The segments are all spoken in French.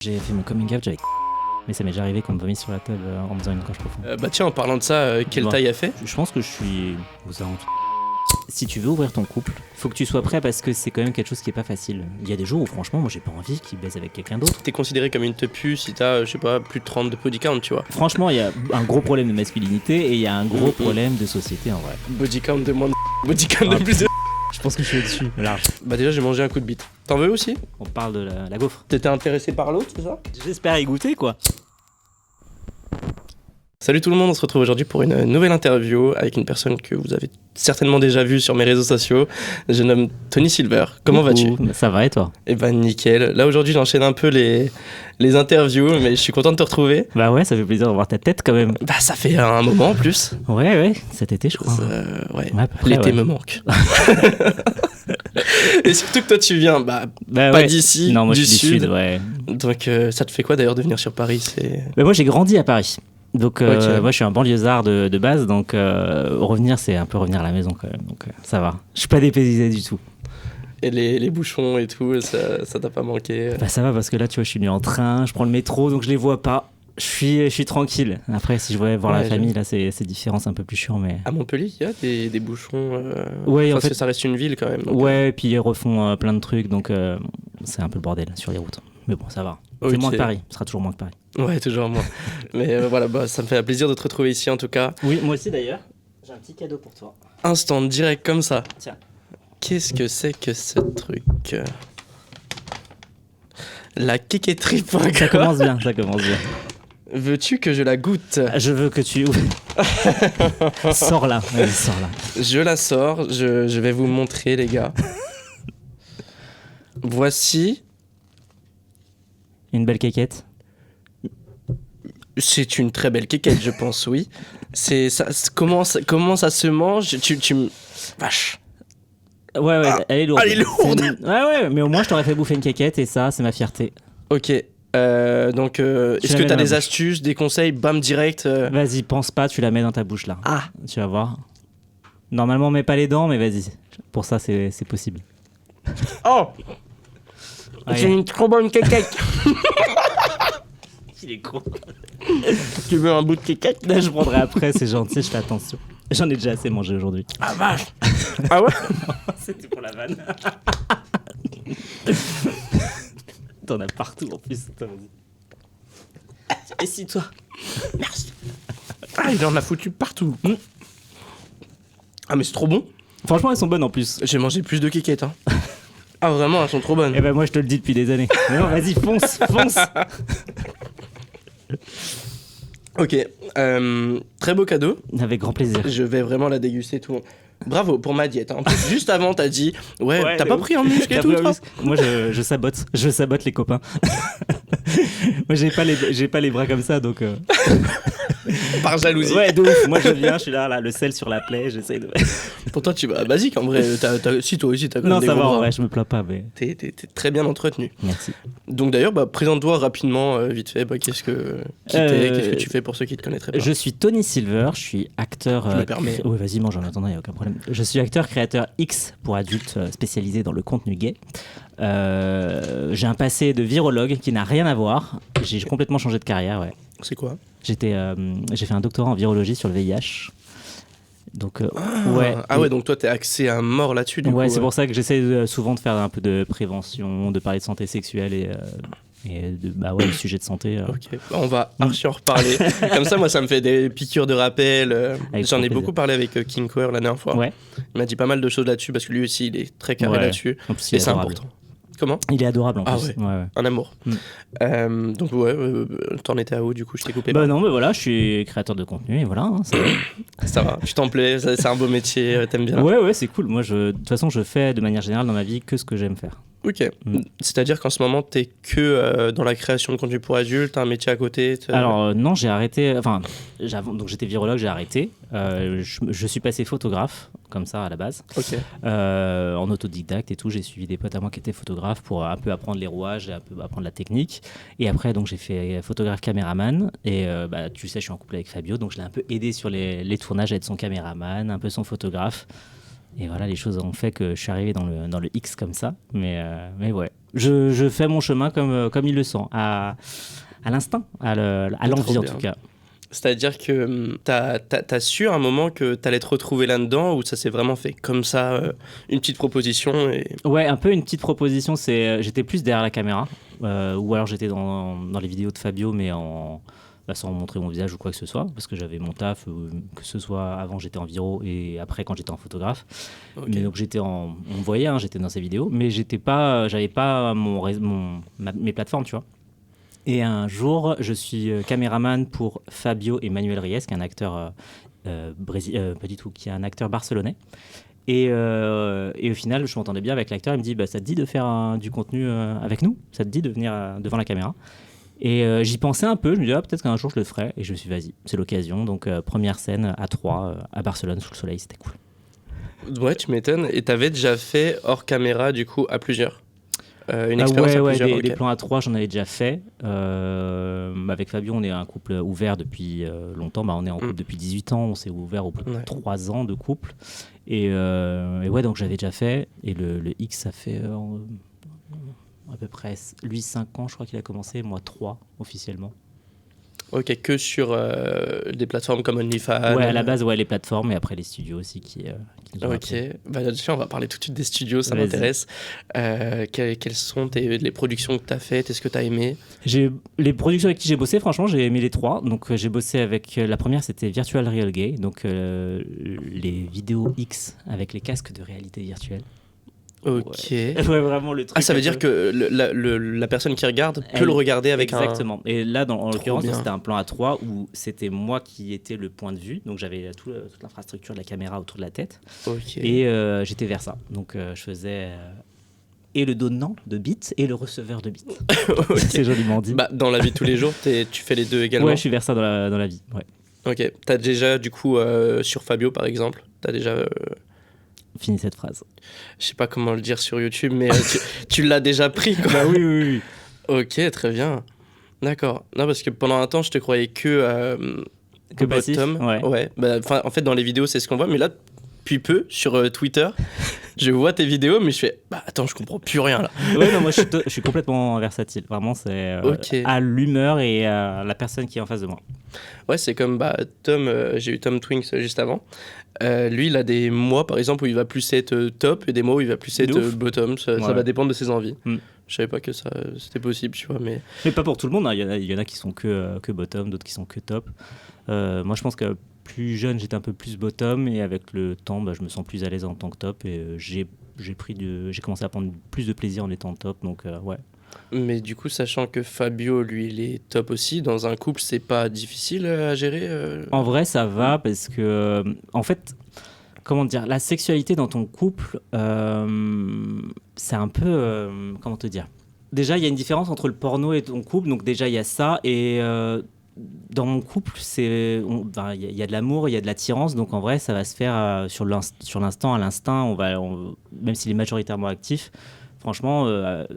J'ai fait mon coming out avec mais ça m'est déjà arrivé qu'on me vomisse sur la table en me faisant une gorge profonde. Bah tiens, en parlant de ça, quelle taille a fait ? Je pense que je suis aux alentours. Si tu veux ouvrir ton couple, faut que tu sois prêt parce que c'est quand même quelque chose qui est pas facile. Il y a des jours où franchement moi j'ai pas envie qu'il baise avec quelqu'un d'autre. T'es considéré comme une tepu si t'as, je sais pas, plus de 30 de body count, tu vois. Franchement il y a un gros problème de masculinité et il y a un gros problème de société en vrai. Body count de moins de body count de plus de... Je pense que je suis au-dessus, large. Bah déjà j'ai mangé un coup de bite. T'en veux aussi ? On parle de la gaufre. T'étais intéressé par l'autre, c'est ça ? J'espère y goûter quoi. Salut tout le monde, on se retrouve aujourd'hui pour une nouvelle interview avec une personne que vous avez certainement déjà vue sur mes réseaux sociaux. Je nomme Tony Silver. Comment vas-tu ? Ça va et toi ? Eh ben nickel. Là aujourd'hui j'enchaîne un peu les interviews, mais je suis content de te retrouver. Bah ouais, ça fait plaisir de voir ta tête quand même. Bah ça fait un moment en plus. Ouais, cet été je crois. Ouais, après, l'été ouais. me manque. Et surtout que toi tu viens pas ouais. d'ici, Non, moi du je suis du sud, ouais. Donc ça te fait quoi d'ailleurs de venir sur Paris ? Bah, moi j'ai grandi à Paris. Donc Ok. moi je suis un banlieusard de base, donc revenir c'est un peu revenir à la maison quand même, donc ça va. Je suis pas dépaysé du tout. Et les bouchons et tout, ça t'a pas manqué ? Bah ça va parce que là tu vois je suis venu en train, je prends le métro donc je les vois pas. Je suis tranquille. Après si je voulais voir la famille là c'est différent, c'est un peu plus chiant mais... À Montpellier, il y a des bouchons. Ouais, en parce fait... que ça reste une ville quand même. Donc, ouais, et puis ils refont plein de trucs donc c'est un peu le bordel sur les routes. Mais bon ça va. C'est moins que Paris, ce sera toujours moins que Paris. Ouais, toujours moins. Mais voilà, bah, ça me fait plaisir de te retrouver ici en tout cas. Oui, moi aussi d'ailleurs. J'ai un petit cadeau pour toi. Instant direct comme ça. Tiens. Qu'est-ce que c'est que ce truc ? La kékéterie. Ça commence bien, ça commence bien. Veux-tu que je la goûte ? Je veux que tu... Sors là, vas-y, sors là. Je la sors, je vais vous montrer les gars. Voici, Une belle quéquette. c'est une très belle kékette je pense, oui. Comment ça se mange ? Vache. Ouais, elle est lourde. Elle est lourde. Ouais, mais au moins je t'aurais fait bouffer une quéquette et ça, c'est ma fierté. Ok, donc est-ce la que mets t'as dans la des bouche. astuces, des conseils, bam, direct Vas-y, pense pas, tu la mets dans ta bouche là. Ah, Tu vas voir. Normalement, on met pas les dents, mais vas-y. Pour ça, c'est possible. oh, Allez. c'est une trop bonne kékette. Il est con. Tu veux un bout de kékette ? Là, je prendrai après, c'est gentil, je fais attention. J'en ai déjà assez mangé aujourd'hui. Ah vache. Ah ouais. C'était pour la vanne. T'en as partout en plus. Attends, vas-y. Essuie-toi. Merci. Ah, il en a foutu partout. Ah mais c'est trop bon. Franchement, elles sont bonnes en plus. J'ai mangé plus de kékettes. Hein. Ah vraiment, elles sont trop bonnes. Eh ben moi, je te le dis depuis des années. Mais non, vas-y, fonce. Ok, très beau cadeau. Avec grand plaisir. Je vais vraiment la déguster tout. Bravo pour ma diète. Hein. En plus, juste avant, t'as dit ouais t'as pas pris en muscle et T'as tout. pris en toi muscle. Moi, je sabote les copains. Moi, j'ai pas les bras comme ça, donc. Par jalousie. Ouais, de ouf. Moi, je viens, je suis là, le sel sur la plaie, j'essaye de. Pourtant, tu vas basique en vrai. Si toi aussi, t'as quand même Non, des ça gros va, bras. en vrai, je me plains pas, mais. T'es très bien entretenu. Merci. Donc d'ailleurs, présente-toi rapidement, vite fait. Qu'est-ce que tu fais pour ceux qui te connaîtraient pas ? Je suis Tony Silver, je suis acteur. Je me permets. Oui, vas-y, mange en attendant, il n'y a aucun problème. Je suis acteur créateur X pour adultes spécialisé dans le contenu gay. J'ai un passé de virologue qui n'a rien à voir. J'ai complètement changé de carrière, ouais. C'est quoi ? J'ai fait un doctorat en virologie sur le VIH. Donc, ouais. Ah ouais, donc toi, t'es axé à mort là-dessus, du coup. Ouais, c'est pour ça que j'essaie souvent de faire un peu de prévention, de parler de santé sexuelle et le sujet de santé. Ok, on va archi en reparler. Comme ça, moi, ça me fait des piqûres de rappel. Avec J'en ai grand beaucoup parlé avec King Queer la dernière fois. Ouais. Il m'a dit pas mal de choses là-dessus parce que lui aussi, il est très carré Ouais. là-dessus. En plus, il Et est c'est adorable. important. Comment ? Il est adorable en Ah plus. ouais. Un amour. Donc ouais, t'en étais à où du coup ? Je t'ai coupé. Bah non, mais voilà, je suis créateur de contenu et voilà. Hein, Ça va, tu t'en plais, c'est un beau métier, t'aimes bien. Ouais, c'est cool. Moi, de toute façon, je fais de manière générale dans ma vie que ce que j'aime faire. Ok, c'est-à-dire qu'en ce moment, t'es que dans la création de contenu pour adultes, t'as un métier à côté Alors non, j'ai arrêté, donc j'étais virologue, j'ai arrêté. Je suis passé photographe, comme ça à la base, en autodidacte et tout. J'ai suivi des potes à moi qui étaient photographes pour un peu apprendre les rouages et un peu apprendre la technique. Et après, donc j'ai fait photographe caméraman et tu sais, je suis en couple avec Fabio, donc je l'ai un peu aidé sur les tournages à être son caméraman, un peu son photographe. Et voilà, les choses ont fait que je suis arrivé dans le X comme ça. Mais ouais, je fais mon chemin comme il le sent, à l'instinct, à l'envie en tout cas. C'est-à-dire que t'as su à un moment que t'allais te retrouver là-dedans, ou ça s'est vraiment fait comme ça, une petite proposition Ouais, un peu une petite proposition. J'étais plus derrière la caméra, ou alors j'étais dans les vidéos de Fabio, mais sans montrer mon visage ou quoi que ce soit, parce que j'avais mon taf, que ce soit avant j'étais en viro et après quand j'étais en photographe. Okay. Mais donc on me voyait, j'étais dans ces vidéos, mais j'avais pas mes plateformes, tu vois. Et un jour, je suis caméraman pour Fabio et Manuel Reyes, qui est un acteur pas du tout, qui est un acteur barcelonais. Et au final, je m'entendais bien avec l'acteur. Il me dit, ça te dit de faire du contenu avec nous ? Ça te dit de venir devant la caméra ? Et j'y pensais un peu. Je me dis, peut-être qu'un jour je le ferai. Et je me suis dit, vas-y, c'est l'occasion. Donc première scène à 3 à Barcelone sous le soleil, c'était cool. Ouais, tu m'étonnes. Et t'avais déjà fait hors caméra, du coup, à plusieurs ? Une expérience à plusieurs, okay. Des plans à 3, j'en avais déjà fait. Avec Fabio, on est un couple ouvert depuis longtemps. On est en couple depuis 18 ans. On s'est ouvert au bout de 3 ans de couple. Et ouais, donc j'avais déjà fait. Et le X, ça fait à peu près, lui 5 ans, je crois qu'il a commencé. Moi 3 officiellement. Ok, que sur des plateformes comme OnlyFans. Ouais, à la base, les plateformes et après les studios aussi qui nous ont appelés. Là-dessus, on va parler tout de suite des studios, ça m'intéresse. Quelles sont les productions que tu as faites ? Est-ce que tu as aimé ? Les productions avec qui j'ai bossé, franchement, j'ai aimé les 3. Donc, j'ai bossé avec la première, c'était Virtual Real Gay, donc les vidéos X avec les casques de réalité virtuelle. Ok. Ouais, vraiment le truc. Ah, ça veut dire que la personne qui regarde peut le regarder avec exactement. Et là, en l'occurrence, c'était un plan à 3 où c'était moi qui étais le point de vue. Donc, j'avais toute l'infrastructure de la caméra autour de la tête. Okay. Et j'étais vers ça. Donc, je faisais et le donnant de bits et le receveur de bits. Okay. C'est joliment dit. Dans la vie de tous les jours, tu fais les deux également ? Ouais, je suis vers ça dans la vie. Ouais. Ok. T'as déjà, du coup, sur Fabio, par exemple, t'as déjà... Fini cette phrase. Je sais pas comment le dire sur YouTube, mais tu l'as déjà pris, quoi. Bah oui. Ok, très bien. D'accord. Non, parce que pendant un temps, je te croyais que passif. Ouais. En fait, dans les vidéos, c'est ce qu'on voit, mais là, depuis peu, sur Twitter, je vois tes vidéos, mais je fais, attends, je comprends plus rien, là. Ouais, non, moi, je suis complètement versatile. Vraiment, c'est à l'humeur et à la personne qui est en face de moi. Ouais, c'est comme Tom, j'ai eu Tom Twinks juste avant. Lui, il a des mois, par exemple, où il va plus être top et des mois où il va plus être bottom. Ça va dépendre de ses envies. Je savais pas que c'était possible, tu vois. Mais pas pour tout le monde. Hein. Il y en a qui sont que bottom, d'autres qui sont que top. Moi, je pense que plus jeune, j'étais un peu plus bottom et avec le temps, je me sens plus à l'aise en tant que top et j'ai commencé à prendre plus de plaisir en étant top. Donc, ouais. Mais du coup, sachant que Fabio, lui, il est top aussi, dans un couple, c'est pas difficile à gérer En vrai, ça va parce que, en fait, comment dire, la sexualité dans ton couple, c'est un peu, comment te dire. Déjà, il y a une différence entre le porno et ton couple, donc déjà, il y a ça. Et dans mon couple, il y a de l'amour, il y a de l'attirance, donc en vrai, ça va se faire sur l'instant, à l'instinct, même s'il est majoritairement actif. Franchement,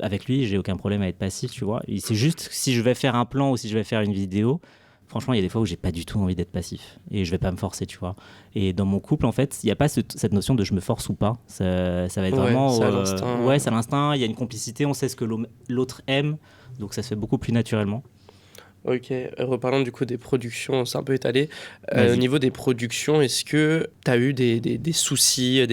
avec lui, j'ai aucun problème à être passif, tu vois. Et c'est juste si je vais faire un plan ou si je vais faire une vidéo, franchement, il y a des fois où j'ai pas du tout envie d'être passif et je vais pas me forcer, tu vois. Et dans mon couple, en fait, il y a pas cette notion de je me force ou pas. Ça va être vraiment, c'est à l'instinct. Ouais, c'est à l'instinct. Il y a une complicité, on sait ce que l'autre aime, donc ça se fait beaucoup plus naturellement. Ok, reparlons du coup des productions, on s'est un peu étalé. Au niveau des productions, est-ce que tu as eu des soucis,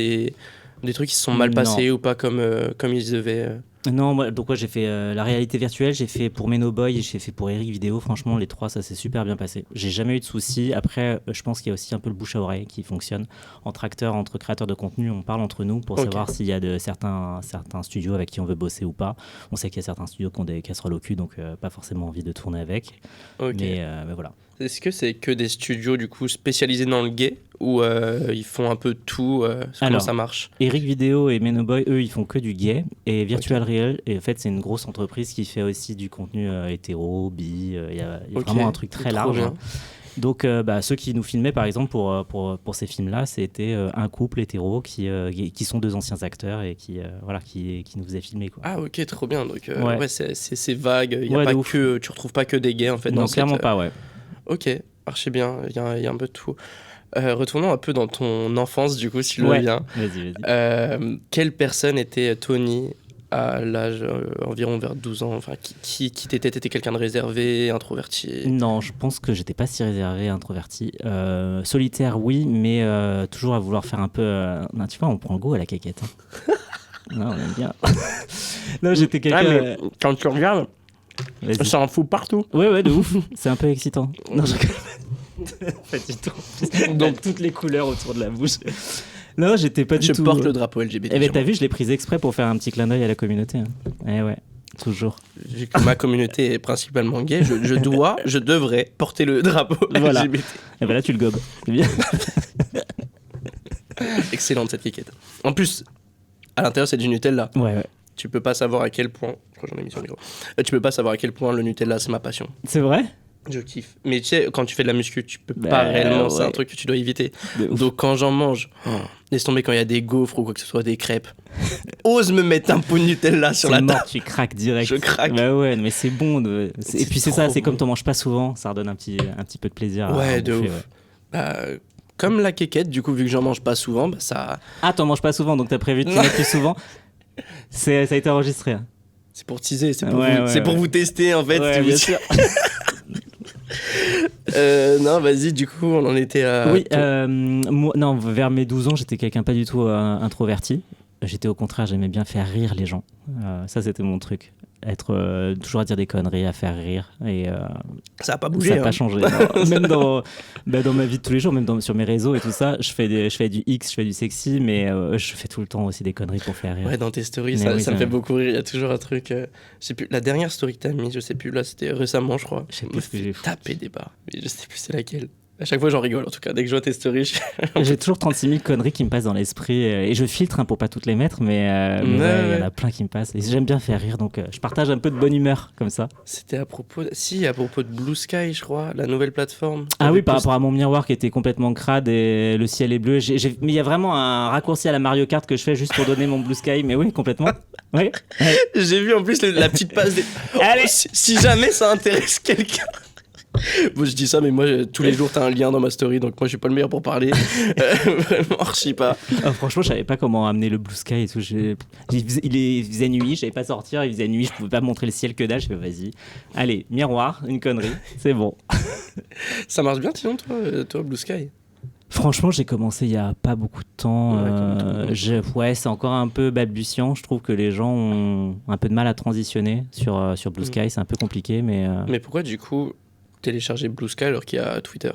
des trucs qui se sont mal passés ou pas comme ils devaient Non, moi j'ai fait la réalité virtuelle, j'ai fait pour Menoboy et j'ai fait pour Eric Vidéo. Franchement, les 3, ça s'est super bien passé. J'ai jamais eu de soucis. Après, je pense qu'il y a aussi un peu le bouche à oreille qui fonctionne. Entre acteurs, entre créateurs de contenu, on parle entre nous pour savoir s'il y a certains studios avec qui on veut bosser ou pas. On sait qu'il y a certains studios qui ont des casseroles au cul, donc pas forcément envie de tourner avec. Mais voilà. Est-ce que c'est que des studios du coup spécialisés dans le gay ou ils font un peu tout comment ça marche ? Eric Vidéo et Menoboy, eux, ils font que du gay. Et Virtual Real, et en fait, c'est une grosse entreprise qui fait aussi du contenu hétéro, bi. Il y a vraiment un truc très large. Hein. Donc, ceux qui nous filmaient, par exemple, pour ces films-là, c'était un couple hétéro qui sont 2 anciens acteurs et qui nous faisaient filmer, quoi. Ah, ok, trop bien. Donc, c'est vague. Tu retrouves pas que des gays, en fait. Non, clairement pas, ouais. Ok, archi bien. Il y a un peu de tout. Retournons un peu dans ton enfance, du coup, si tu le veux bien. Vas-y. Quelle personne était Tony à l'âge environ vers 12 ans? Enfin, qui t'étais? T'étais quelqu'un de réservé, introverti? Non, je pense que j'étais pas si réservé, introverti. Solitaire, oui, mais toujours à vouloir faire un peu... Non, tu vois, on prend le goût à la caquette. Hein. Non, on aime bien. Non, j'étais quelqu'un... Quand tu regardes, ça en fout partout. Ouais, de ouf. C'est un peu excitant. Non, je... Pas du tout. Donc toutes les couleurs autour de la bouche. Non, j'étais pas du tout. Je porte le drapeau LGBT. Eh ben t'as vu, je l'ai pris exprès pour faire un petit clin d'œil à la communauté. Hein. Eh ouais, toujours. Vu que ma communauté est principalement gay, je devrais porter le drapeau voilà. LGBT. Et ben là tu le gobes. C'est bien. Excellente cette quiquette. En plus, à l'intérieur c'est du Nutella. Ouais. Tu peux pas savoir à quel point. J'en ai mis sur le micro. Tu peux pas savoir à quel point le Nutella c'est ma passion. C'est vrai? Je kiffe. Mais tu sais, quand tu fais de la muscu, tu peux pas réellement. Ouais. C'est un truc que tu dois éviter. Donc quand j'en mange, laisse tomber quand il y a des gaufres ou quoi que ce soit, des crêpes. Ose me mettre un pot de Nutella sur la table. Tu craques direct. Je craque. Bah ouais, mais c'est bon. Et puis c'est ça, c'est comme t'en manges pas souvent, ça redonne un petit peu de plaisir. Ouais, de bouffer, ouf. Ouais. Comme la quéquette, du coup, vu que j'en mange pas souvent, bah ça. Ah, t'en manges pas souvent, donc t'as prévu de t'y mettre plus souvent. Ça a été enregistré. Hein. C'est pour teaser, c'est pour vous tester en fait. Ouais, bien sûr. Non, vas-y, du coup, on en était à... Oui, moi, non, vers mes 12 ans, j'étais quelqu'un pas du tout introverti. J'étais au contraire, j'aimais bien faire rire les gens. Ça, c'était mon truc. Toujours à dire des conneries, à faire rire. Et, ça n'a pas bougé. Ça n'a pas changé. Même dans ma vie de tous les jours, même sur mes réseaux et tout ça, je fais du X, je fais du sexy, mais je fais tout le temps aussi des conneries pour faire rire. Ouais, dans tes stories, ça me fait beaucoup rire. Il y a toujours un truc... je sais plus, la dernière story que t'as mis, je sais plus, là, c'était récemment, je crois. Je sais plus ce que j'ai tapé des barres. Mais je sais plus c'est laquelle. À chaque fois, j'en rigole, en tout cas. Dès que je vois tes stories, j'ai toujours 36 000 conneries qui me passent dans l'esprit. Et je filtre pour pas toutes les mettre, mais il y en a plein qui me passent. Et j'aime bien faire rire, donc je partage un peu de bonne humeur, comme ça. C'était à propos de Blue Sky, je crois, la nouvelle plateforme. Ah oui, par rapport à mon miroir qui était complètement crade et le ciel est bleu. Mais il y a vraiment un raccourci à la Mario Kart que je fais juste pour donner mon Blue Sky. Mais oui, complètement. Oui. J'ai vu en plus la petite passe des... Allez, si jamais ça intéresse quelqu'un... Bon, je dis ça, mais moi, tous les jours, t'as un lien dans ma story, donc moi, je suis pas le meilleur pour parler. Vraiment, archi pas. Franchement, je savais pas comment amener le Blue Sky et tout. Il faisait nuit, je savais pas sortir, il faisait nuit, je pouvais pas montrer le ciel que dalle. Je fais, vas-y, allez, miroir, une connerie, c'est bon. Ça marche bien, sinon, toi, Blue Sky? Franchement, j'ai commencé il y a pas beaucoup de temps. C'est encore un peu balbutiant. Je trouve que les gens ont un peu de mal à transitionner sur Blue Sky. C'est un peu compliqué, mais... Mais pourquoi, du coup, télécharger Blue Sky alors qu'il y a Twitter?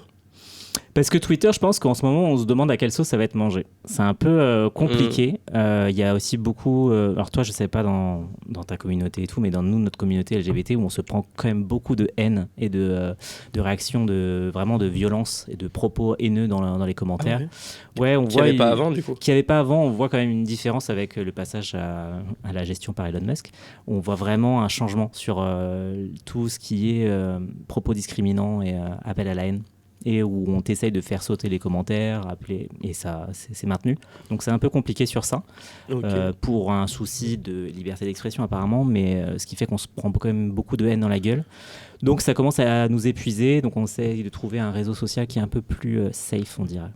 Parce que Twitter, je pense qu'en ce moment, on se demande à quelle sauce ça va être mangé. C'est un peu compliqué. Il y a aussi beaucoup... alors toi, je sais pas dans ta communauté et tout, mais dans notre communauté LGBT, où on se prend quand même beaucoup de haine et de réactions, vraiment de violence et de propos haineux dans les commentaires. Ah ouais, on voit... Qu'il n'y avait pas avant, du coup. Qu'il n'y avait pas avant, on voit quand même une différence avec le passage à la gestion par Elon Musk. On voit vraiment un changement sur tout ce qui est propos discriminants et appel à la haine. Et où on t'essaye de faire sauter les commentaires, appeler, et ça, c'est maintenu. Donc c'est un peu compliqué sur ça, pour un souci de liberté d'expression apparemment, mais ce qui fait qu'on se prend quand même beaucoup de haine dans la gueule. Donc ça commence à nous épuiser, donc on essaye de trouver un réseau social qui est un peu plus safe, on dirait.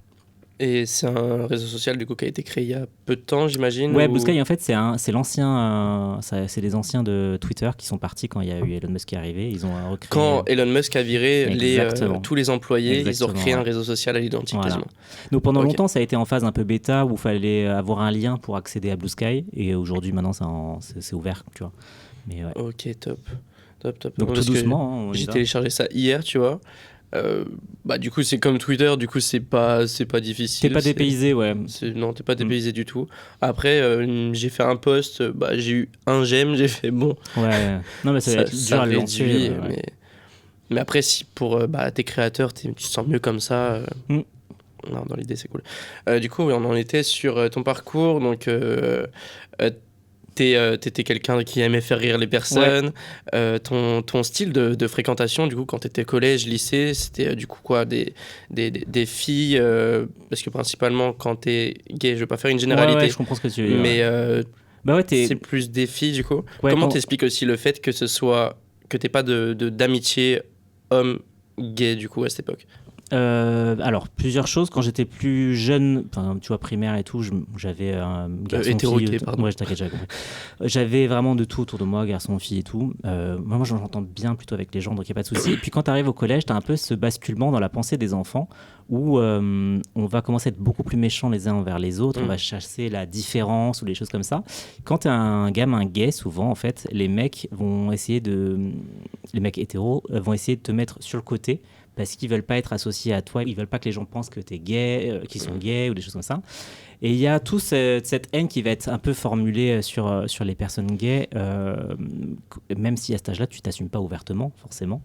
Et c'est un réseau social du coup qui a été créé il y a peu de temps, j'imagine. Ouais, Blue Sky en fait c'est l'ancien, c'est les anciens de Twitter qui sont partis quand il y a eu Elon Musk qui est arrivé. Ils ont recréé. Quand Elon Musk a viré tous les employés, ils ont recréé un réseau social à l'identique quasiment. Donc pendant longtemps ça a été en phase un peu bêta où il fallait avoir un lien pour accéder à Blue Sky, et aujourd'hui maintenant c'est ouvert, tu vois. Mais ouais. Ok, top. Donc tout doucement. J'ai téléchargé ça hier, tu vois. Du coup c'est comme Twitter, du coup c'est pas difficile. T'es pas dépaysé, ouais. Non, t'es pas dépaysé du tout. Après j'ai fait un post, j'ai eu un j'aime, j'ai fait bon. Ouais. Non mais ça dur à le lancer. Mais après si pour t'es créateur, tu te sens mieux comme ça. Non, dans l'idée c'est cool. Du coup on en était sur ton parcours, donc t'étais quelqu'un qui aimait faire rire les personnes. Ton style de fréquentation, du coup, quand t'étais collège, lycée, c'était du coup quoi, des filles, parce que principalement quand t'es gay, je veux pas faire une généralité. Ouais, je comprends ce que tu veux dire. Mais c'est plus des filles, du coup. Comment t'expliques aussi le fait que t'aies pas d'amitié homme gay, du coup, à cette époque? Alors, plusieurs choses. Quand j'étais plus jeune, tu vois, primaire et tout, j'avais un garçon hétéroté, pardon. Ouais, t'inquiète, j'avais compris. J'avais vraiment de tout autour de moi, garçon, fille et tout. Moi, j'entends bien plutôt avec les gens, donc il n'y a pas de souci. Et puis quand tu arrives au collège, tu as un peu ce basculement dans la pensée des enfants où on va commencer à être beaucoup plus méchants les uns envers les autres, on va chasser la différence ou les choses comme ça. Quand tu es un gamin gay, souvent, en fait, les mecs hétéros vont essayer de te mettre sur le côté parce qu'ils veulent pas être associés à toi, ils veulent pas que les gens pensent que tu es gay, qu'ils sont gays ou des choses comme ça. Et il y a toute cette haine qui va être un peu formulée sur les personnes gays, même si à cet âge-là, tu t'assumes pas ouvertement, forcément.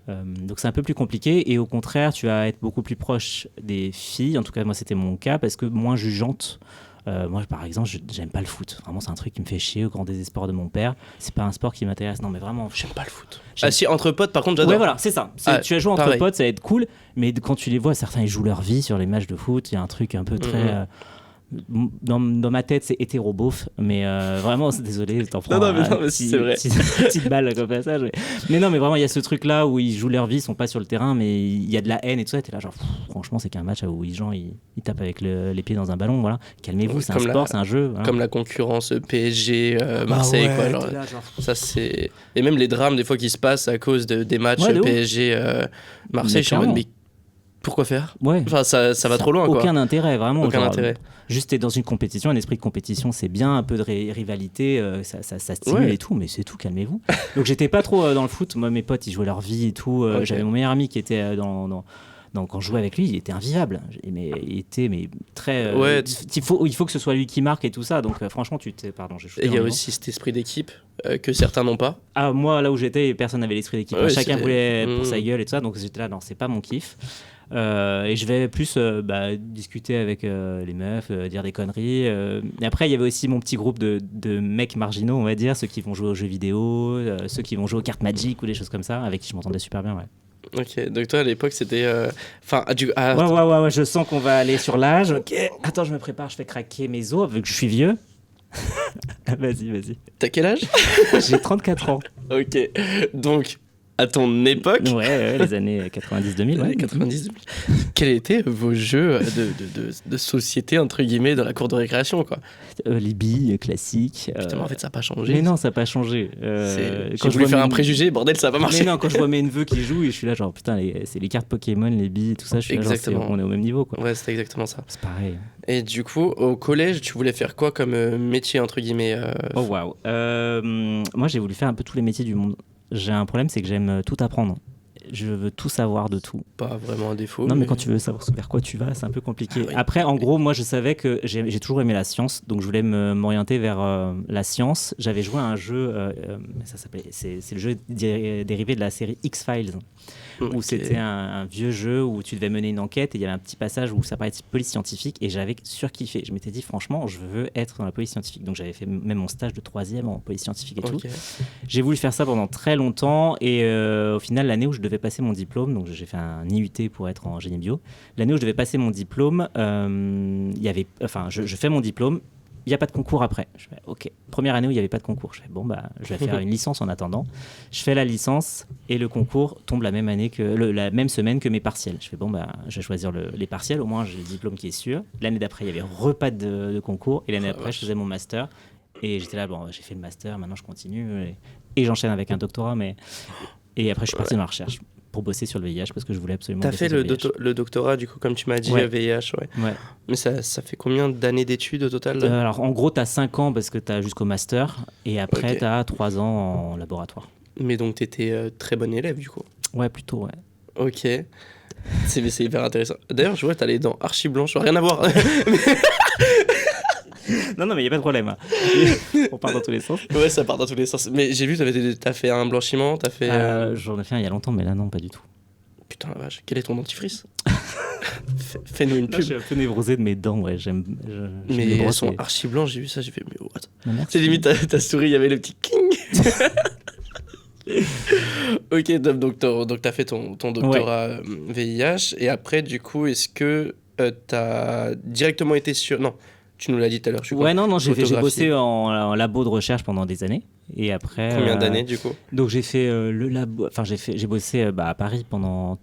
Donc c'est un peu plus compliqué. Et au contraire, tu vas être beaucoup plus proche des filles. En tout cas, moi, c'était mon cas, parce que moins jugeante. Moi, par exemple, j'aime pas le foot. Vraiment, c'est un truc qui me fait chier au grand désespoir de mon père. C'est pas un sport qui m'intéresse. Non, mais vraiment, j'aime pas le foot. Ah si, entre potes, par contre, j'adore. Ouais, voilà, c'est ça. Tu vas jouer entre potes, ça va être cool. Mais quand tu les vois, certains, ils jouent leur vie sur les matchs de foot. Il y a un truc un peu très... Dans ma tête, c'est hétéro-beauf, mais vraiment, désolé, t'en prends c'est vrai. Petite balle comme passage. Mais non, mais vraiment, il y a ce truc-là où ils jouent leur vie, ils sont pas sur le terrain, mais il y a de la haine et tout ça. Et t'es là, genre, franchement, c'est qu'un match où les gens ils tapent avec les pieds dans un ballon. Voilà. Calmez-vous, c'est un sport, c'est un jeu. Voilà. Comme la concurrence PSG, Marseille, quoi. Genre, là, genre... Ça, c'est... Et même les drames, des fois, qui se passent à cause des matchs PSG, Marseille, je suis en mode, mais pourquoi faire ? Enfin, ça va trop loin. Aucun intérêt, vraiment. Aucun intérêt. Juste, t'es dans une compétition, un esprit de compétition, c'est bien, un peu de rivalité, ça stimule et tout, mais c'est tout, calmez-vous. Donc, j'étais pas trop dans le foot. Moi, mes potes, ils jouaient leur vie et tout. J'avais mon meilleur ami qui était donc quand je jouais avec lui, il était invivable. Il était très. Il faut que ce soit lui qui marque et tout ça. Donc franchement, pardon, j'ai shooté. Et il y a aussi cet esprit d'équipe que certains n'ont pas. Ah, moi, là où j'étais, personne n'avait l'esprit d'équipe. Chacun voulait pour sa gueule et tout ça. Donc j'étais là, non, c'est pas mon kiff. Et je vais plus discuter avec les meufs, dire des conneries. Et après, il y avait aussi mon petit groupe de mecs marginaux, on va dire, ceux qui vont jouer aux jeux vidéo, ceux qui vont jouer aux cartes Magic ou des choses comme ça, avec qui je m'entendais super bien. Ouais. Ok, donc toi à l'époque c'était. Ouais, je sens qu'on va aller sur l'âge. Ok, attends, je me prépare, je fais craquer mes os vu que je suis vieux. Vas-y. T'as quel âge ? J'ai 34 ans. Ok, donc à ton époque. Ouais, les années 90-2000. Ouais. 90-2000. Quels étaient vos jeux de société, entre guillemets, dans la cour de récréation, quoi ? Les billes classiques. Putain, en fait, ça n'a pas changé. Mais non, ça n'a pas changé. Quand je voulais faire un préjugé, bordel, ça n'a pas marché. Mais non, quand je vois mes neveux qui jouent, et je suis là, genre, putain, c'est les cartes Pokémon, les billes, tout ça, je suis là, genre, on est au même niveau, quoi. Ouais, c'était exactement ça. C'est pareil. Et du coup, au collège, tu voulais faire quoi comme métier, entre guillemets Oh, waouh. Moi, j'ai voulu faire un peu tous les métiers du monde. J'ai un problème, c'est que j'aime tout apprendre. Je veux tout savoir de tout. Pas vraiment un défaut. Non, mais quand tu veux savoir vers quoi tu vas, c'est un peu compliqué. Oui. Après, en gros, moi, je savais que j'ai toujours aimé la science, donc je voulais m'orienter vers la science. J'avais joué à un jeu, ça s'appelait, c'est le jeu dérivé de la série X-Files, où c'était un vieux jeu où tu devais mener une enquête et il y avait un petit passage où ça parlait de police scientifique et j'avais surkiffé. Je m'étais dit, franchement, je veux être dans la police scientifique. Donc j'avais fait même mon stage de 3e en police scientifique et tout. J'ai voulu faire ça pendant très longtemps et au final, l'année où je devais passer mon diplôme, donc j'ai fait un IUT pour être en génie bio, l'année où je devais passer mon diplôme, je fais mon diplôme, il n'y a pas de concours après. Je fais OK. Première année où il n'y avait pas de concours. Je fais je vais faire une licence en attendant. Je fais la licence et le concours tombe la même année la même semaine que mes partiels. Je fais je vais choisir les partiels. Au moins j'ai le diplôme qui est sûr. L'année d'après il y avait pas de concours et l'année d'après je faisais mon master et j'étais là j'ai fait le master. Maintenant je continue et j'enchaîne avec un doctorat et après je suis parti dans la recherche pour bosser sur le VIH parce que je voulais absolument. T'as fait le doctorat du coup comme tu m'as dit VIH, ouais. Mais ça fait combien d'années d'études au total alors en gros t'as 5 ans parce que t'as jusqu'au master et après t'as 3 ans en laboratoire. Mais donc t'étais très bon élève du coup. Ouais, plutôt, ouais. Ok. C'est hyper intéressant. D'ailleurs je vois t'as les dents archi blanches, rien à voir. Non, mais il n'y a pas de problème. On part dans tous les sens. Ouais, ça part dans tous les sens. Mais j'ai vu, t'as fait un blanchiment, t'as fait... J'en ai fait un il y a longtemps, mais là, non, pas du tout. Putain, la vache. Quel est ton dentifrice ? Fais-nous une pub. Je suis un peu névrosé de mes dents, ouais. Mais elles sont archi blanches, j'ai vu ça, j'ai fait... Mais what ? C'est limite, ta souris, il y avait le petit king. Ok, donc t'as fait ton doctorat VIH. Et après, du coup, est-ce que t'as directement été sur... Non. Tu nous l'as dit tout à l'heure. J'ai bossé en labo de recherche pendant des années. Et après. Combien d'années du coup ? Donc j'ai fait le labo. Enfin, j'ai bossé à Paris pendant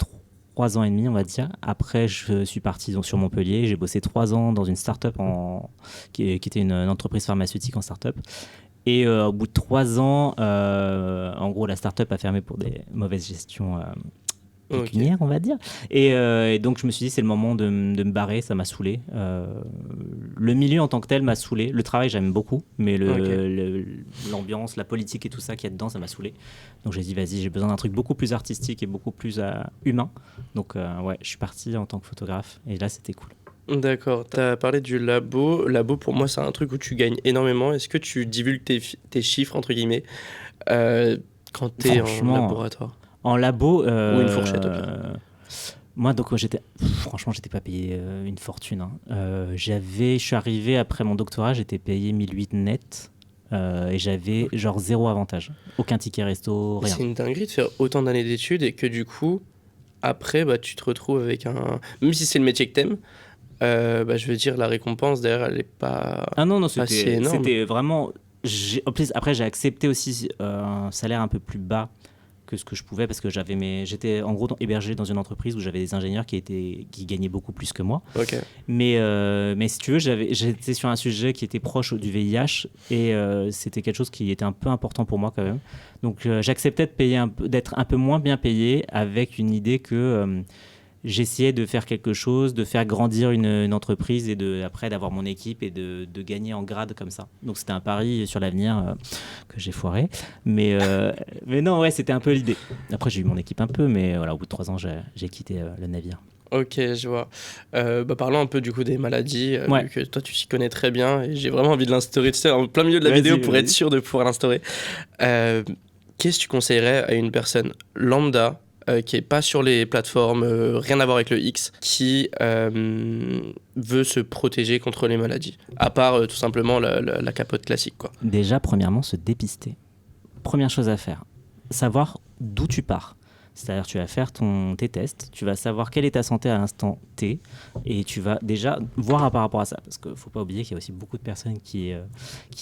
3 ans et demi, on va dire. Après, je suis parti donc, sur Montpellier. J'ai bossé 3 ans dans une start-up qui était une entreprise pharmaceutique en start-up. Et au bout de 3 ans, en gros, la start-up a fermé pour des mauvaises gestions pécuniaire, on va dire. Et donc, je me suis dit, c'est le moment de me barrer, ça m'a saoulé. Le milieu en tant que tel m'a saoulé. Le travail, j'aime beaucoup, mais l'ambiance, la politique et tout ça qu'il y a dedans, ça m'a saoulé. Donc, j'ai dit, vas-y, j'ai besoin d'un truc beaucoup plus artistique et beaucoup plus humain. Donc, ouais, je suis parti en tant que photographe. Et là, c'était cool. D'accord, tu as parlé du labo. Labo, pour moi, c'est un truc où tu gagnes énormément. Est-ce que tu divulgues tes chiffres, entre guillemets, quand tu es en laboratoire? En labo, ou une fourchette, moi, donc, franchement, j'étais pas payé une fortune. Hein. Je suis arrivé après mon doctorat, j'étais payé 1 800 net et j'avais genre 0 avantage. Aucun ticket resto, rien. C'est une dinguerie de faire autant d'années d'études et que du coup, après, tu te retrouves avec un... Même si c'est le métier que t'aimes, je veux dire, la récompense derrière, elle est pas... Ah non, c'était vraiment... En plus, après, j'ai accepté aussi un salaire un peu plus bas que ce que je pouvais parce que j'étais en gros hébergé dans une entreprise où j'avais des ingénieurs qui gagnaient beaucoup plus que moi. Okay. Mais si tu veux, j'étais sur un sujet qui était proche du VIH et c'était quelque chose qui était un peu important pour moi quand même. Donc j'acceptais d'être un peu moins bien payé avec une idée que j'essayais de faire quelque chose, de faire grandir une entreprise et après d'avoir mon équipe et de gagner en grade comme ça. Donc c'était un pari sur l'avenir que j'ai foiré. Mais non, ouais, c'était un peu l'idée. Après, j'ai eu mon équipe un peu, mais voilà, au bout de 3 ans, j'ai quitté le navire. Ok, je vois. Parlons un peu du coup des maladies, vu que toi tu s'y connais très bien et j'ai vraiment envie de l'instaurer, tu sais, en plein milieu de la vidéo pour être sûr de pouvoir l'instaurer. Qu'est-ce que tu conseillerais à une personne lambda qui n'est pas sur les plateformes, rien à voir avec le X, qui veut se protéger contre les maladies, à part tout simplement la capote classique, quoi. Déjà, premièrement, se dépister. Première chose à faire, savoir d'où tu pars. C'est-à-dire tu vas faire tes tests, tu vas savoir quelle est ta santé à l'instant T et tu vas déjà voir par rapport à ça. Parce qu'il ne faut pas oublier qu'il y a aussi beaucoup de personnes qui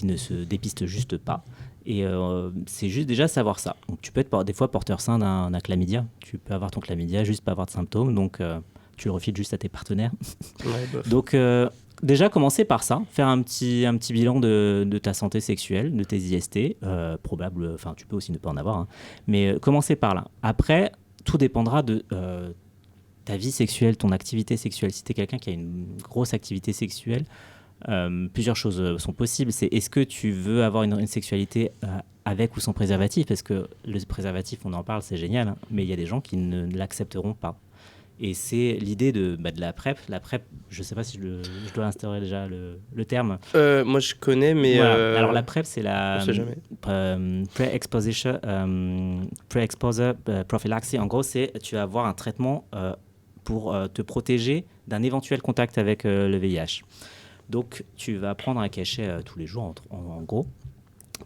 ne se dépistent juste pas. Et c'est juste déjà savoir ça. Donc, tu peux être des fois porteur sain d'un chlamydia. Tu peux avoir ton chlamydia, juste pas avoir de symptômes. Donc tu le refiles juste à tes partenaires. Ouais, donc déjà commencer par ça, faire un petit bilan de ta santé sexuelle, de tes IST, probable, enfin tu peux aussi ne pas en avoir, hein, mais commencer par là. Après, tout dépendra de ta vie sexuelle, ton activité sexuelle. Si tu es quelqu'un qui a une grosse activité sexuelle, plusieurs choses sont possibles. C'est est-ce que tu veux avoir une sexualité avec ou sans préservatif? Parce que le préservatif, on en parle, c'est génial, hein, mais il y a des gens qui ne l'accepteront pas. Et c'est l'idée de la PrEP. La PrEP, je ne sais pas si je dois instaurer déjà le terme. Moi, je connais, mais... Voilà. Alors, la PrEP, c'est la Pre-Exposure Prophylaxis. En gros, tu vas avoir un traitement pour te protéger d'un éventuel contact avec le VIH. Donc, tu vas prendre un cachet tous les jours, en gros,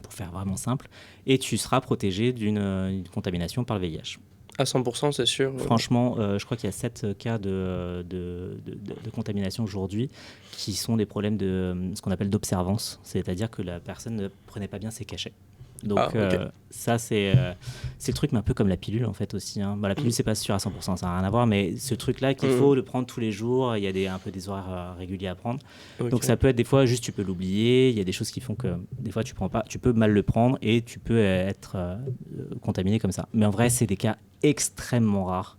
pour faire vraiment simple, et tu seras protégé d'une contamination par le VIH. À 100%, c'est sûr. Franchement, je crois qu'il y a 7 cas de contamination aujourd'hui qui sont des problèmes de ce qu'on appelle d'observance, c'est-à-dire que la personne ne prenait pas bien ses cachets. Donc ça, c'est le truc, mais un peu comme la pilule en fait aussi. Hein. La pilule, c'est pas sûr à 100%, ça n'a rien à voir, mais ce truc-là qu'il faut le prendre tous les jours, il y a un peu des horaires réguliers à prendre. Donc ça peut être des fois juste tu peux l'oublier, il y a des choses qui font que des fois tu prends pas, tu peux mal le prendre et tu peux être contaminé comme ça. Mais en vrai, c'est des cas extrêmement rares.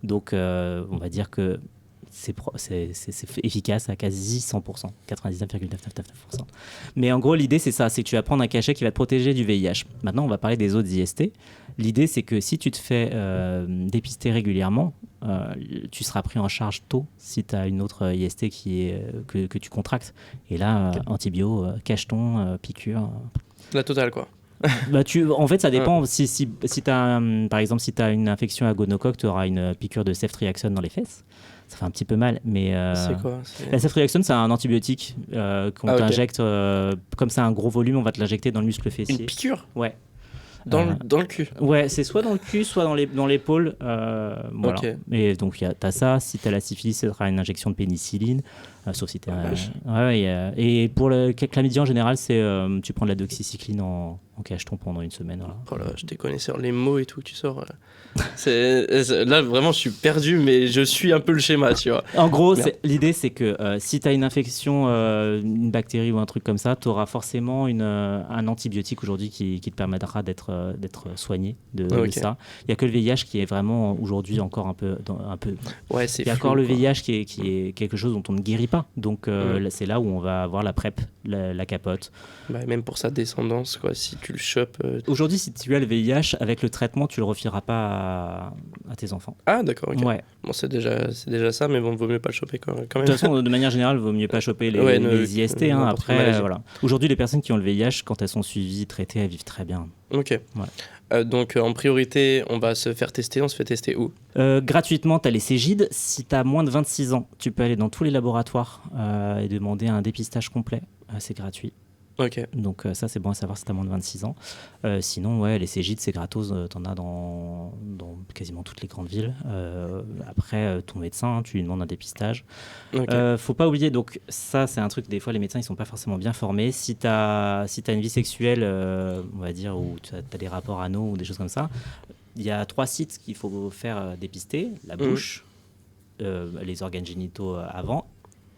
Donc on va dire que c'est efficace à quasi 100%, 99,999%. Mais en gros, l'idée, c'est ça, c'est que tu vas prendre un cachet qui va te protéger du VIH. Maintenant, on va parler des autres IST. L'idée, c'est que si tu te fais dépister régulièrement, tu seras pris en charge tôt si tu as une autre IST que tu contractes. Et là, antibio, cacheton, piqûre... La totale, quoi. En fait, ça dépend. Si par exemple, si tu as une infection à gonocoque, tu auras une piqûre de ceftriaxone dans les fesses. Ça fait un petit peu mal, mais c'est quoi? La ceftriaxone, c'est un antibiotique qu'on t'injecte comme ça, un gros volume, on va te l'injecter dans le muscle fessier. Une piqûre? Ouais. Dans le cul? Ouais, c'est soit dans le cul, soit dans l'épaule. Voilà. Et donc, t'as ça. Si t'as la syphilis, ça sera une injection de pénicilline. Sauf si t'es et pour le chlamydia en général, c'est tu prends de la doxycycline en cacheton pendant une semaine. Voilà. Oh là, je t'ai connaisseur les mots et tout que tu sors. Là vraiment je suis perdu, mais je suis un peu le schéma, tu vois. En gros, l'idée c'est que si t'as une infection, une bactérie ou un truc comme ça, t'auras forcément un antibiotique aujourd'hui qui te permettra d'être soigné de ça. Il y a que le VIH qui est vraiment aujourd'hui encore un peu. Ouais, c'est. Il y a encore le VIH qui est quelque chose dont on ne guérit pas. Donc c'est là où on va avoir la PrEP, la capote. Bah, même pour sa descendance, quoi. Si tu le chopes. Aujourd'hui, si tu as le VIH, avec le traitement, tu le refileras pas à tes enfants. Ah, d'accord, ok. Ouais. Bon, c'est déjà ça, mais bon, vaut mieux pas le choper quand même. De toute façon, de manière générale, vaut mieux pas choper les IST. Après, voilà. Aujourd'hui, les personnes qui ont le VIH, quand elles sont suivies, traitées, elles vivent très bien. Ok. Ouais. Donc, en priorité, on va se faire tester. On se fait tester où ? Gratuitement, tu as les Cégides. Si tu as moins de 26 ans, tu peux aller dans tous les laboratoires et demander un dépistage complet. C'est gratuit. Ok. Donc ça, c'est bon à savoir si tu as moins de 26 ans. Sinon, les Cégides, c'est gratos. Tu en as dans quasiment toutes les grandes villes. Après, ton médecin, tu lui demandes un dépistage. Okay. Faut pas oublier, donc ça, c'est un truc, des fois, les médecins, ils sont pas forcément bien formés. Si tu as une vie sexuelle, on va dire, où tu as des rapports anaux ou des choses comme ça, il y a 3 sites qu'il faut faire dépister. La bouche, les organes génitaux avant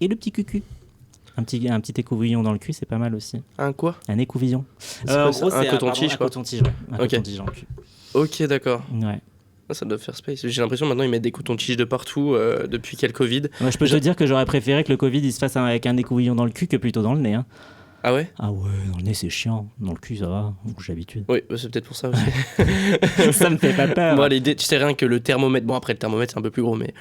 et le petit cucu. Un petit écouvillon dans le cul, c'est pas mal aussi. Un quoi ? Un écouvillon. En gros, c'est un coton-tige, quoi. Un coton-tige, ouais. Un coton-tige dans le cul. Ok, d'accord. Ouais. Ça doit faire space. J'ai l'impression maintenant ils mettent des cotons-tiges de partout depuis qu'il y a le Covid. Ouais, je peux te dire que j'aurais préféré que le Covid il se fasse avec un écouvillon dans le cul que plutôt dans le nez. Hein. Ah ouais ? Ah ouais, dans le nez c'est chiant. Dans le cul ça va, j'ai l'habitude. Oui, c'est peut-être pour ça aussi. Ça me fait pas peur. Bon, l'idée, tu sais, rien que le thermomètre. Bon, après le thermomètre c'est un peu plus gros, mais.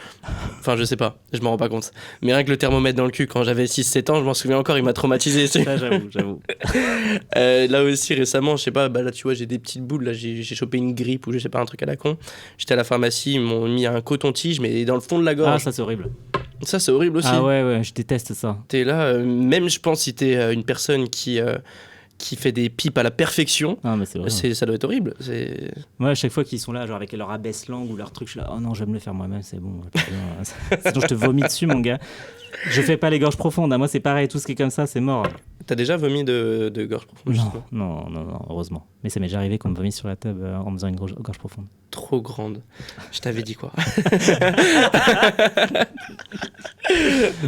Enfin, je sais pas, je m'en rends pas compte. Mais rien que le thermomètre dans le cul, quand j'avais 6-7 ans, je m'en souviens encore, il m'a traumatisé. Ça, j'avoue. Là aussi, récemment, je sais pas, là tu vois, j'ai des petites boules, là j'ai chopé une grippe ou je sais pas, un truc à la con. J'étais à la pharmacie, ils m'ont mis un coton-tige, mais dans le fond de la gorge. Ah, ça c'est horrible. Ça, c'est horrible aussi. Ah ouais, je déteste ça. T'es là, même je pense si t'es une personne qui fait des pipes à la perfection, mais c'est ça doit être horrible. Moi, à chaque fois qu'ils sont là, genre avec leur abaisse-langue ou leur truc, je suis là, oh non, je vais me le faire moi-même, c'est bon. Sinon, je te vomis dessus, mon gars. Je fais pas les gorges profondes, moi c'est pareil, tout ce qui est comme ça, c'est mort. T'as déjà vomi de gorge profonde ? Non, heureusement. Mais ça m'est déjà arrivé qu'on me vomisse sur la table en faisant une gorge profonde. Trop grande. Je t'avais dit quoi ?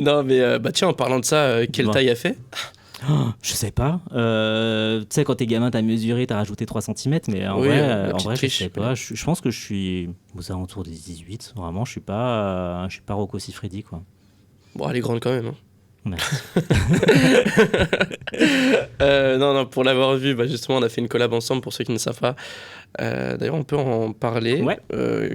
Non, mais tiens, en parlant de ça, quelle taille a fait ? Je sais pas. Tu sais, quand t'es gamin, t'as mesuré, t'as rajouté 3 cm, mais en vrai, je sais pas. Je pense que je suis aux alentours des 18. Vraiment, je suis pas Rocco Siffredi, quoi. Bon, elle est grande quand même. Hein. Merci. Non, pour l'avoir vu, justement, on a fait une collab ensemble pour ceux qui ne savent pas. D'ailleurs, on peut en parler. Ouais.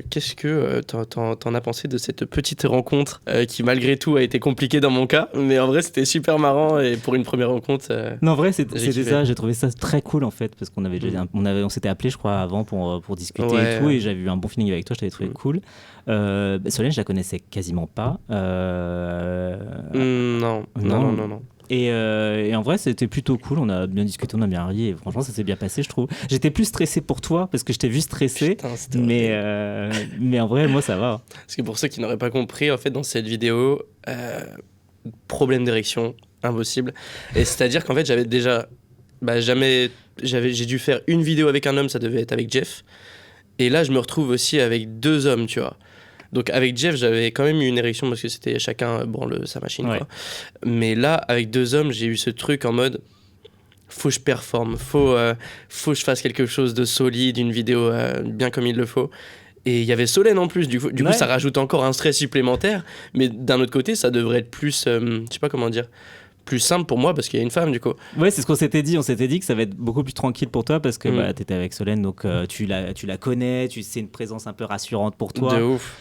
Qu'est-ce que t'en as pensé de cette petite rencontre qui, malgré tout, a été compliquée dans mon cas, mais en vrai, c'était super marrant et pour une première rencontre. Non, en vrai, c'était ça. J'ai trouvé ça très cool en fait, parce qu'on avait on s'était appelé, je crois, avant pour discuter et tout, et j'avais eu un bon feeling avec toi. Je t'avais trouvé cool. Solène, je la connaissais quasiment pas. Non. Et en vrai, c'était plutôt cool. On a bien discuté, on a bien ri. Et franchement, ça s'est bien passé, je trouve. J'étais plus stressé pour toi parce que je t'ai vu stressé. Putain, mais en vrai, moi, ça va. Parce que pour ceux qui n'auraient pas compris, en fait, dans cette vidéo, problème d'érection, impossible. Et c'est-à-dire qu'en fait, j'avais déjà j'ai dû faire une vidéo avec un homme, ça devait être avec Jeff. Et là, je me retrouve aussi avec 2 hommes, tu vois. Donc avec Jeff, j'avais quand même eu une érection parce que c'était chacun branle sa machine. Ouais. Quoi. Mais là, avec 2 hommes, j'ai eu ce truc en mode faut que je performe, faut que je fasse quelque chose de solide, une vidéo bien comme il le faut. Et il y avait Solène en plus, du coup ça rajoute encore un stress supplémentaire. Mais d'un autre côté, ça devrait être plus, je sais pas comment dire, plus simple pour moi parce qu'il y a une femme du coup. Ouais, c'est ce qu'on s'était dit. On s'était dit que ça va être beaucoup plus tranquille pour toi parce que t'étais avec Solène, donc tu la connais, c'est une présence un peu rassurante pour toi. De ouf.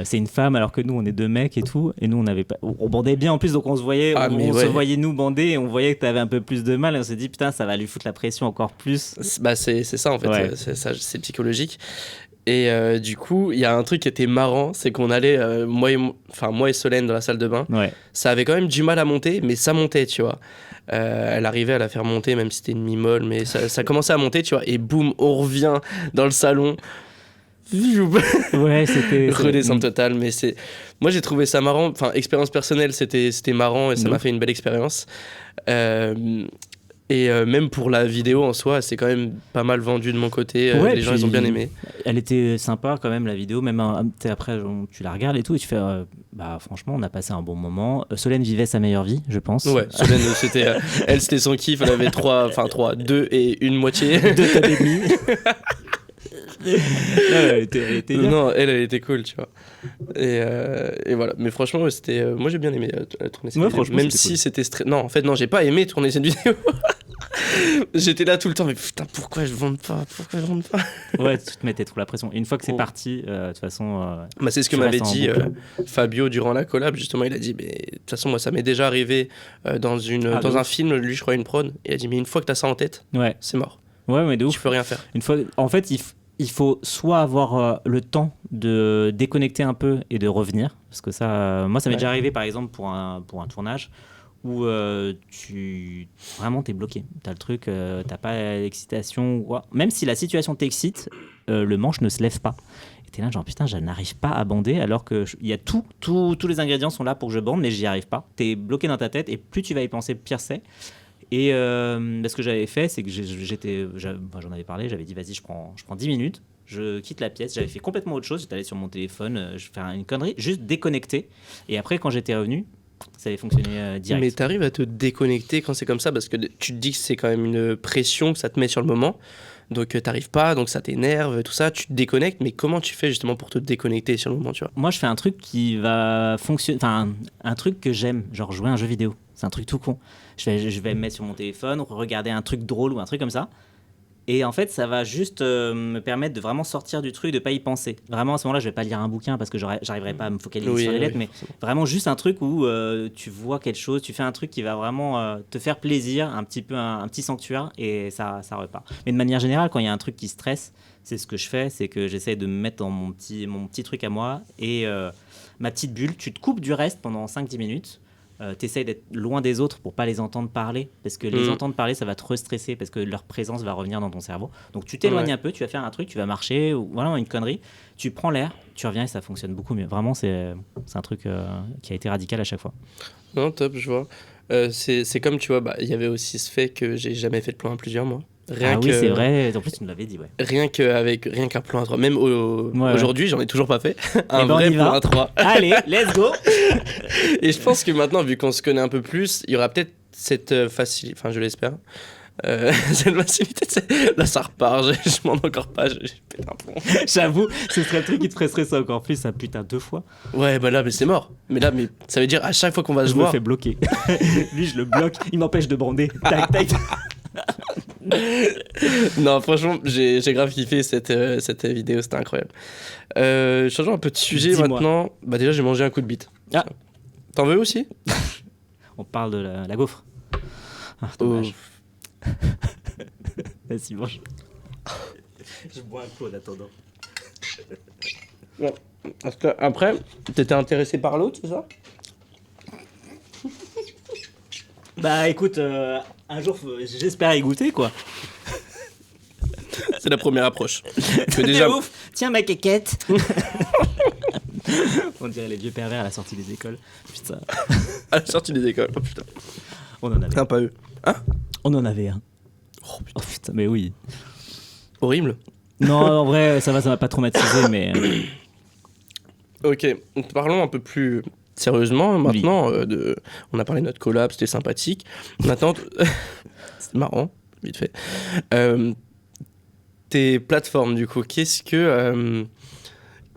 C'est une femme alors que nous on est 2 mecs et tout, et nous on bandait bien en plus, donc on se voyait, se voyait nous bander et on voyait que t'avais un peu plus de mal et on s'est dit putain ça va lui foutre la pression encore plus. C'est ça en fait, c'est psychologique. Et du coup, il y a un truc qui était marrant, c'est qu'on allait, moi et Solène dans la salle de bain, ça avait quand même du mal à monter, mais ça montait, tu vois. Elle arrivait à la faire monter, même si c'était une mi-molle, mais ça commençait à monter, tu vois. Et boum, on revient dans le salon. Ouais, c'était redescente totale, mais c'est moi j'ai trouvé ça marrant, enfin expérience personnelle, c'était marrant et ça m'a fait une belle expérience. Et même pour la vidéo en soi, c'est quand même pas mal vendu de mon côté. Les gens, ils ont bien aimé. Elle était sympa quand même, la vidéo. Même après, tu la regardes et tout, et tu fais bah, franchement, on a passé un bon moment. Solène vivait sa meilleure vie, je pense. Ouais, Solène, elle, c'était son kiff. Elle avait 2 et une moitié. 2 tonnes et demie. Elle était bien. Non, elle était cool, tu vois. Et voilà. Mais franchement, moi j'ai bien aimé tourner cette vidéo. Même si cool. C'était non, en fait, non, j'ai pas aimé tourner cette vidéo. J'étais là tout le temps, mais putain, pourquoi je vende pas Ouais, tu te mettais trop la pression. Et une fois que c'est parti, de toute façon. Bah, c'est ce que m'avait dit Fabio durant la collab. Justement, il a dit, mais de toute façon, moi, ça m'est déjà arrivé dans un film, lui, je crois, une prod. Il a dit, mais une fois que t'as ça en tête, c'est mort. Ouais, mais de ouf. Tu peux rien faire. Une fois, en fait, il faut soit avoir le temps de déconnecter un peu et de revenir, parce que ça, moi, ça m'est déjà arrivé, par exemple, pour un tournage où vraiment t'es bloqué. T'as le truc, t'as pas l'excitation, même si la situation t'excite, le manche ne se lève pas. Et t'es là genre putain, je n'arrive pas à bander alors que il y a tous les ingrédients sont là pour que je bande, mais j'y arrive pas. T'es bloqué dans ta tête et plus tu vas y penser, pire c'est. Et ce que j'avais fait, c'est que j'en avais parlé, j'avais dit vas-y, je prends 10 minutes, je quitte la pièce, j'avais fait complètement autre chose, j'étais allé sur mon téléphone, je fais une connerie, juste déconnecter. Et après, quand j'étais revenu, ça avait fonctionné direct. Mais t'arrives à te déconnecter quand c'est comme ça, parce que tu te dis que c'est quand même une pression que ça te met sur le moment, donc t'arrives pas, donc ça t'énerve, tout ça, tu te déconnectes, mais comment tu fais justement pour te déconnecter sur le moment, tu vois ? Moi, je fais un truc qui va fonctionner, enfin un truc que j'aime, genre jouer à un jeu vidéo. C'est un truc tout con. Je vais me mettre sur mon téléphone, regarder un truc drôle ou un truc comme ça. Et en fait, ça va juste me permettre de vraiment sortir du truc, de pas y penser. Vraiment, à ce moment-là, je vais pas lire un bouquin parce que j'arriverai pas à me focaliser sur les lettres, mais vraiment juste un truc où tu vois quelque chose, tu fais un truc qui va vraiment te faire plaisir, un petit peu un petit sanctuaire, et ça repart. Mais de manière générale, quand il y a un truc qui stresse, c'est ce que je fais, c'est que j'essaie de me mettre dans mon petit truc à moi et ma petite bulle. Tu te coupes du reste pendant 5-10 minutes. T'essayes d'être loin des autres pour pas les entendre parler, parce que les entendre parler, ça va te restresser, parce que leur présence va revenir dans ton cerveau. Donc tu t'éloignes un peu, tu vas faire un truc, tu vas marcher, ou voilà, une connerie, tu prends l'air, tu reviens et ça fonctionne beaucoup mieux. Vraiment, c'est un truc qui a été radical à chaque fois. Non, top, je vois. C'est comme, tu vois, il y avait aussi ce fait que j'ai jamais fait de plan à plusieurs mois. Oui, c'est vrai. En plus, tu me l'avais dit, ouais. Rien qu'un plan à 3. Même aujourd'hui, j'en ai toujours pas fait. Un vrai plan à 3. Allez, let's go. Et je pense que maintenant, vu qu'on se connaît un peu plus, il y aura peut-être cette facilité, enfin, je l'espère, cette facilité. Là, ça repart. Je m'en encore pas. Je pète un plomb. J'avoue, ce serait le truc qui te ferait stresser encore plus, ça putain 2 fois. Ouais, bah là, mais c'est mort. Mais ça veut dire à chaque fois qu'on va se voir. Je me fais bloquer. Lui, je le bloque. Il m'empêche de bander. Tac, tac. Non, franchement, j'ai grave kiffé cette vidéo, c'était incroyable. Changeons un peu de sujet. Dis-moi. Maintenant. Bah déjà, j'ai mangé un coup de bite. Ah. T'en veux aussi? On parle de la gaufre. Ah, dommage. Vas-y, mange. Je bois un coup en attendant. Bon, parce que après, t'étais intéressé par l'autre, c'est ça? Bah écoute, un jour, j'espère y goûter, quoi. C'est la première approche. Déjà... ouf. Tiens, ma quéquette. On dirait les vieux pervers à la sortie des écoles. Putain. À la sortie des écoles, oh putain. On en avait un. Pas eux. Hein? On en avait un. Oh putain, mais oui. Horrible. Non, en vrai, ça m'a pas traumatisé, mais... Ok, parlons un peu plus... Sérieusement, maintenant, on a parlé de notre collab, c'était sympathique. Maintenant, c'était marrant, vite fait. Tes plateformes, du coup,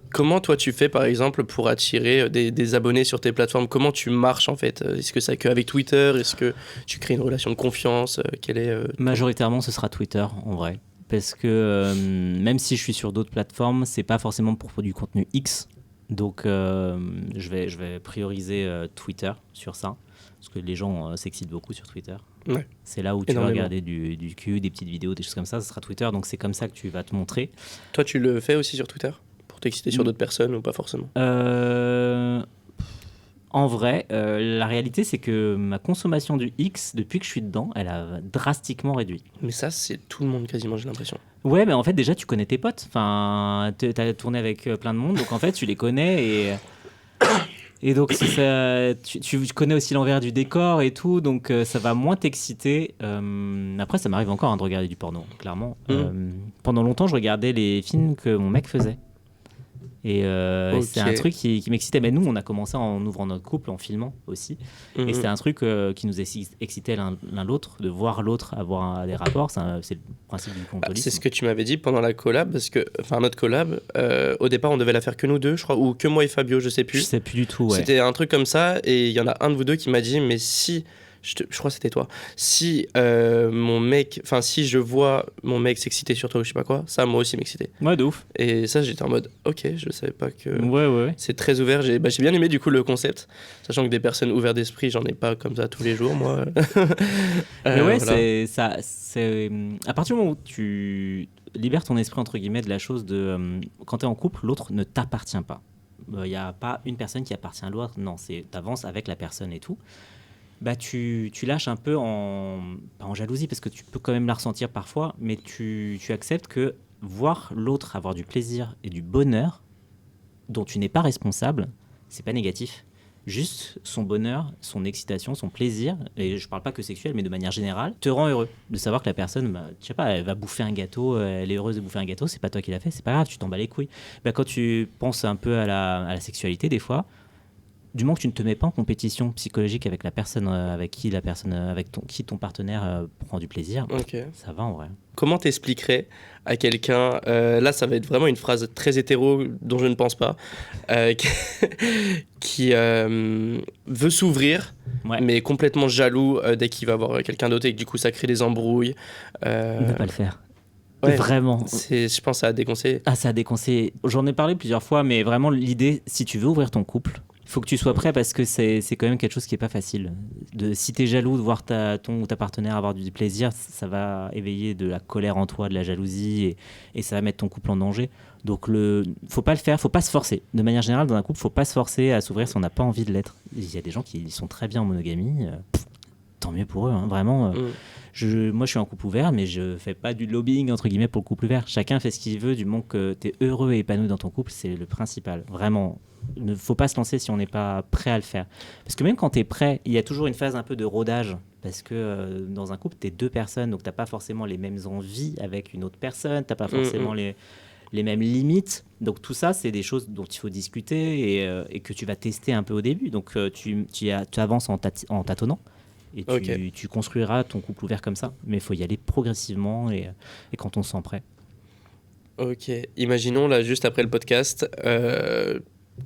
comment toi tu fais, par exemple, pour attirer des abonnés sur tes plateformes? Comment tu marches, en fait? Est-ce que c'est qu'avec Twitter? Est-ce que tu crées une relation de confiance? Majoritairement, ce sera Twitter, en vrai. Parce que même si je suis sur d'autres plateformes, c'est pas forcément pour du contenu X. Donc, je vais prioriser Twitter sur ça, parce que les gens s'excitent beaucoup sur Twitter. Ouais. C'est là où tu vas regarder du cul, des petites vidéos, des choses comme ça. Ce sera Twitter, donc c'est comme ça que tu vas te montrer. Toi, tu le fais aussi sur Twitter pour t'exciter sur d'autres personnes ou pas forcément? En En vrai, la réalité, c'est que ma consommation du X, depuis que je suis dedans, elle a drastiquement réduit. Mais ça, c'est tout le monde quasiment, j'ai l'impression. Ouais, mais en fait, déjà, tu connais tes potes. Enfin, t'as tourné avec plein de monde, donc en fait, tu les connais et donc tu connais aussi l'envers du décor et tout, donc ça va moins t'exciter. Après, ça m'arrive encore de regarder du porno, clairement. Pendant longtemps, je regardais les films que mon mec faisait. Et c'est un truc qui m'excitait. Mais nous, on a commencé en ouvrant notre couple, en filmant aussi. Et c'était un truc qui nous excitait l'un l'autre, de voir l'autre avoir des rapports. C'est le principe du contolisme. C'est ce que tu m'avais dit pendant la collab, parce que, enfin, notre collab, au départ, on devait la faire que nous deux, je crois, ou que moi et Fabio, je sais plus. Je sais plus du tout, ouais. C'était un truc comme ça, et il y en a un de vous deux qui m'a dit, mais si... Je crois que c'était toi. Si si je vois mon mec s'exciter sur toi ou je sais pas quoi, ça moi aussi m'excitait. Ouais, de ouf. Et ça, j'étais en mode, ok, je savais pas que. Ouais. C'est très ouvert. J'ai bien aimé du coup le concept, sachant que des personnes ouvertes d'esprit, j'en ai pas comme ça tous les jours, moi. Mais ouais, voilà. c'est à partir du moment où tu libères ton esprit entre guillemets de la chose de quand t'es en couple, l'autre ne t'appartient pas. Il y a pas une personne qui appartient à l'autre. Non, t'avances avec la personne et tout. Bah tu lâches un peu pas en jalousie, parce que tu peux quand même la ressentir parfois, mais tu acceptes que voir l'autre avoir du plaisir et du bonheur dont tu n'es pas responsable, c'est pas négatif. Juste son bonheur, son excitation, son plaisir, et je parle pas que sexuel, mais de manière générale, te rend heureux. De savoir que la personne, je sais pas, elle va bouffer un gâteau, elle est heureuse de bouffer un gâteau, c'est pas toi qui l'as fait, c'est pas grave, tu t'en bats les couilles. Bah, quand tu penses un peu à la sexualité, des fois, du moment que tu ne te mets pas en compétition psychologique avec la personne qui ton partenaire prend du plaisir, ça va en vrai. Comment t'expliquerais à quelqu'un, là ça va être vraiment une phrase très hétéro dont je ne pense pas, qui veut s'ouvrir, mais complètement jaloux dès qu'il va voir quelqu'un d'autre et que du coup ça crée des embrouilles. Ne pas le faire. Ouais, vraiment. Je pense que ça a déconseillé. Ah, ça a déconseillé. J'en ai parlé plusieurs fois, mais vraiment l'idée, si tu veux ouvrir ton couple, il faut que tu sois prêt, parce que c'est quand même quelque chose qui n'est pas facile. Si tu es jaloux de voir ta partenaire avoir du plaisir, ça va éveiller de la colère en toi, de la jalousie, et ça va mettre ton couple en danger. Donc, faut pas le faire, faut pas se forcer. De manière générale, dans un couple, faut pas se forcer à s'ouvrir si on n'a pas envie de l'être. Il y a des gens qui sont très bien en monogamie, tant mieux pour eux, hein, vraiment. Moi, je suis en couple ouvert, mais je fais pas du lobbying, entre guillemets, pour le couple ouvert. Chacun fait ce qu'il veut, du moment que tu es heureux et épanoui dans ton couple, c'est le principal. Vraiment, il ne faut pas se lancer si on n'est pas prêt à le faire. Parce que même quand tu es prêt, il y a toujours une phase un peu de rodage. Parce que dans un couple, tu es deux personnes, donc tu n'as pas forcément les mêmes envies avec une autre personne, tu n'as pas forcément les mêmes limites. Donc tout ça, c'est des choses dont il faut discuter et que tu vas tester un peu au début. Donc tu avances en tâtonnant. Et tu construiras ton couple ouvert comme ça. Mais il faut y aller progressivement et quand on se sent prêt. Ok. Imaginons, là, juste après le podcast,